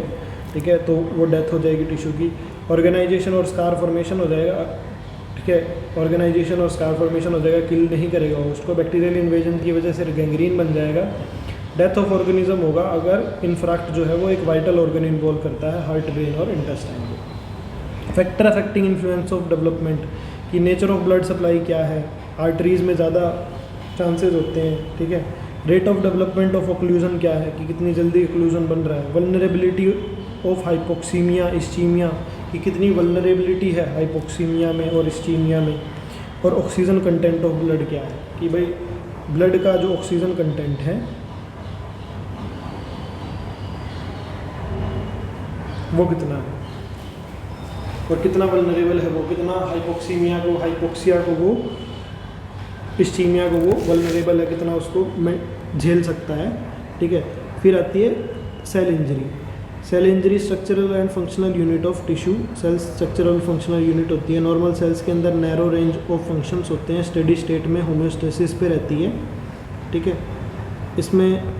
ठीक है, तो वो डेथ हो जाएगी टिश्यू की। ऑर्गेनाइजेशन और स्कार फॉर्मेशन हो जाएगा। ठीक है, ऑर्गेनाइजेशन और स्कार फॉर्मेशन हो जाएगा, किल नहीं करेगा होस्ट को। बैक्टीरियल इन्वेजन की वजह से गैंग्रीन बन जाएगा। डेथ ऑफ ऑर्गेनिज्म होगा अगर इन्फ्राक्ट जो है वो एक वाइटल ऑर्गन इन्वॉल्व करता है, हार्ट, ब्रेन और इंटेस्टाइन को। Factor affecting influence of development की नेचर ऑफ ब्लड सप्लाई क्या है, आर्टरीज में ज़्यादा चांसेस होते हैं। ठीक है, rate of development of occlusion क्या है कि कितनी जल्दी ऑक्लूजन बन रहा है। वल्नरेबिलिटी ऑफ हाइपोक्सीमिया, इस्चीमिया की कितनी वल्नरेबिलिटी है हाइपोक्सीमिया में और इस्चीमिया में। और ऑक्सीजन कंटेंट ऑफ ब्लड क्या है कि भाई ब्लड का जो ऑक्सीजन कंटेंट है वो कितना है और कितना वल्नरेबल है वो, कितना हाइपोक्सीमिया को, हाइपोक्सिया को वो, इस्चीमिया को वो वल्नरेबल है, कितना उसको झेल सकता है। ठीक है, फिर आती है cell injury. Cell injury structural and functional unit of tissue. Cells structural functional unit होती है। नॉर्मल सेल्स के अंदर नैरो रेंज ऑफ फंक्शंस होते हैं, स्टेडी स्टेट में होम्योस्टेसिस पे रहती है। ठीक है, इसमें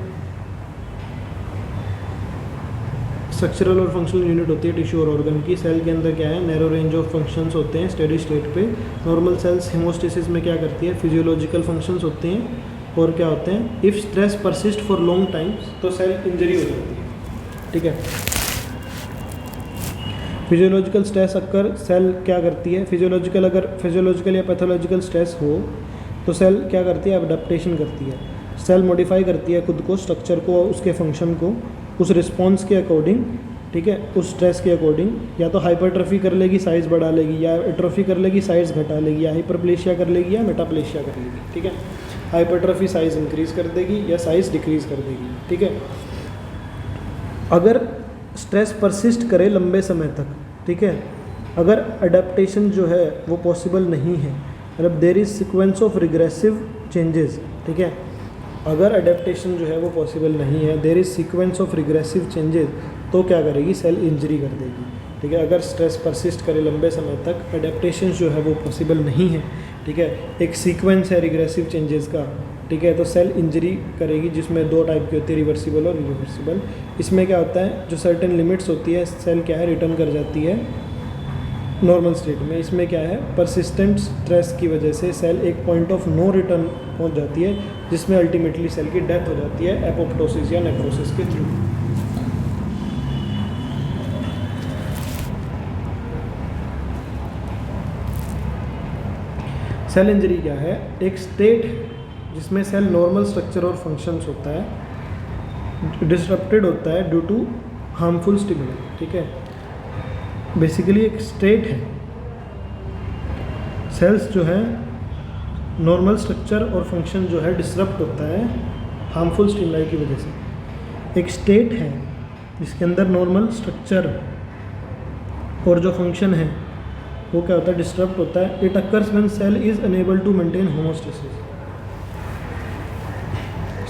स्ट्रक्चरल और फंक्शनल यूनिट होती है टिश्यू और ऑर्गन की। सेल के अंदर क्या है, नैरो रेंज ऑफ फंक्शंस होते हैं स्टेडी स्टेट पे। नॉर्मल सेल्स हेमोस्टेसिस में क्या करती है, फिजियोलॉजिकल फंक्शंस होते हैं और क्या होते हैं, if stress persist for long times तो सेल इंजरी हो जाती है। ठीक है, फिजियोलॉजिकल स्ट्रेस अक्कर सेल क्या करती है, फिजियोलॉजिकल अगर फिजियोलॉजिकल या पैथोलॉजिकल स्ट्रेस हो तो सेल क्या करती है, अडेप्टेशन करती है। सेल मॉडिफाई करती है खुद को, स्ट्रक्चर को, उसके फंक्शन को उस रिस्पॉन्स के अकॉर्डिंग। ठीक है, उस स्ट्रेस के अकॉर्डिंग या तो हाइपरट्रफी कर लेगी, साइज़ बढ़ा लेगी, या एट्रोफी कर लेगी, साइज़ घटा लेगी, या हाइपरप्लेशिया कर लेगी या मेटाप्लेशिया कर लेगी। ठीक है, हाइपरट्रफी साइज़ इंक्रीज़ कर देगी या साइज़ डिक्रीज़ कर देगी। ठीक है, अगर स्ट्रेस परसिस्ट करे लंबे समय तक, ठीक है, अगर अडेप्टेशन जो है वो पॉसिबल नहीं है, मतलब there is sequence of regressive changes. ठीक है, अगर अडेप्टेशन जो है वो पॉसिबल नहीं है, there is sequence of regressive changes, तो क्या करेगी, सेल इंजरी कर देगी। ठीक है, अगर स्ट्रेस परसिस्ट करे लंबे समय तक, अडेप्टेशन जो है वो पॉसिबल नहीं है, ठीक है, एक सीक्वेंस है रिग्रेसिव चेंजेस का, ठीक है, तो सेल इंजरी करेगी, जिसमें दो टाइप की होती है, रिवर्सिबल और इरिवर्सिबल। इसमें क्या होता है, जो सर्टेन लिमिट्स होती है, सेल क्या है रिटर्न कर जाती है नॉर्मल स्टेट में। इसमें क्या है, परसिस्टेंट स्ट्रेस की वजह से सेल एक पॉइंट ऑफ नो रिटर्न पहुंच जाती है, जिसमें अल्टीमेटली सेल की डेथ हो जाती है एपोप्टोसिस या नेक्रोसिस के थ्रू। सेल इंजरी क्या है, एक स्टेट है जिसमें सेल नॉर्मल स्ट्रक्चर और फंक्शंस होता है डिसरप्टेड होता है ड्यू टू हार्मफुल स्टिमुली। ठीक है, बेसिकली एक स्टेट है, सेल्स जो है नॉर्मल स्ट्रक्चर और फंक्शन जो है डिसरप्ट होता है हार्मफुल स्टिमुलाई की वजह से। एक स्टेट है जिसके अंदर नॉर्मल स्ट्रक्चर और जो फंक्शन है वो क्या होता है, डिस्टर्ब होता है। It occurs when cell is unable to maintain homeostasis.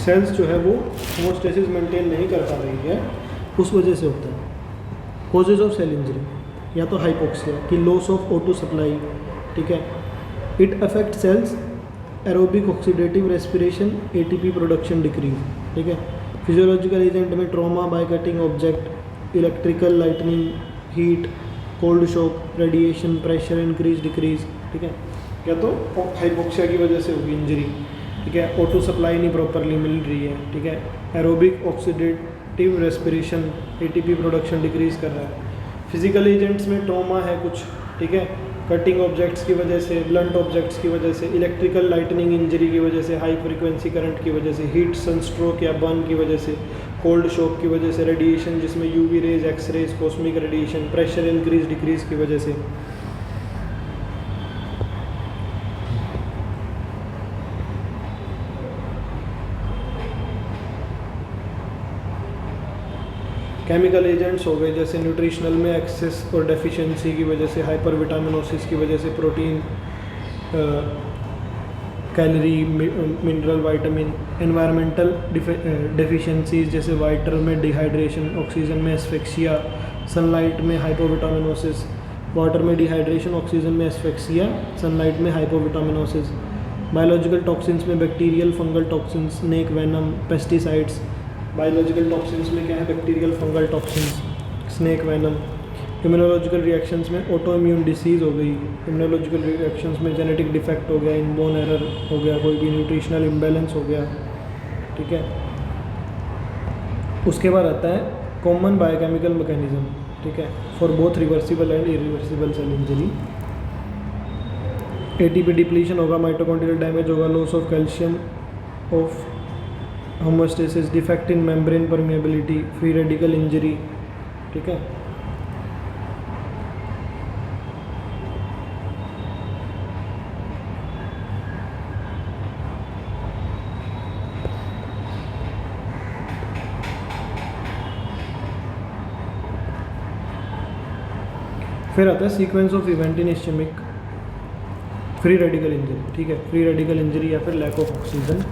Cells जो है वो होमोस्टेसिस मेंटेन नहीं कर पा रही है, उस वजह से होता है। कॉजेज ऑफ सेल इंजरी, या तो हाइपोक्सिया की लॉस ऑफ O2 सप्लाई, ठीक है, it affect cells aerobic oxidative respiration, ATP production decrease. ठीक है, फिजियोलॉजिकल एजेंट में trauma by cutting object, electrical lightning, heat, cold shock, radiation, pressure increase decrease. ठीक है, या तो हाइपोक्सिया की वजह से होगी इंजरी। ठीक है, O2 सप्लाई नहीं प्रॉपरली मिल रही है। ठीक है, aerobic oxidative respiration, ATP production decrease कर रहा है। फिजिकल एजेंट्स में ट्रॉमा है कुछ, ठीक है, कटिंग ऑब्जेक्ट्स की वजह से, ब्लंट ऑब्जेक्ट्स की वजह से, इलेक्ट्रिकल लाइटनिंग इंजरी की वजह से, हाई फ्रीक्वेंसी करंट की वजह से, हीट, सनस्ट्रोक या बर्न की वजह से, कोल्ड शॉक की वजह से, रेडिएशन जिसमें UV rays, X rays, cosmic radiation, pressure increase decrease की वजह से। केमिकल एजेंट्स हो गए जैसे न्यूट्रिशनल में एक्सेस और डेफिशिएंसी की वजह से, हाइपर विटामिनोसिस की वजह से, protein, calorie, mineral, vitamin, environmental deficiencies जैसे वाटर में डिहाइड्रेशन, ऑक्सीजन में एस्फेक्सिया, सनलाइट में हाइपोविटामिनोसिस, वाटर में डिहाइड्रेशन, ऑक्सीजन में एस्फेक्सिया, सनलाइट में हाइपोविटामिनोसिस। बायोलॉजिकल टॉक्सिन्स में bacterial, fungal toxins, snake venom, pesticides. Biological toxins में क्या है, bacterial, fungal toxins, snake venom. Immunological reactions में ऑटो इम्यून डिसीज़ हो गई, इम्यूनोलॉजिकल रिएक्शंस में जेनेटिक डिफेक्ट हो गया, इनबोर्न एरर हो गया, कोई भी न्यूट्रिशनल इम्बैलेंस हो गया। ठीक है, उसके बाद आता है कॉमन बायोकेमिकल मैकेनिज्म, ठीक है, for both reversible and irreversible cell injury. ATP depletion होगा, माइटोकॉन्ड्रियल डैमेज होगा, loss of calcium, of homeostasis, defect in membrane permeability, free radical injury. ठीक है, फिर आता है sequence of event in ischaemic free radical injury. ठीक है, free radical injury या फिर लैक ऑफ ऑक्सीजन।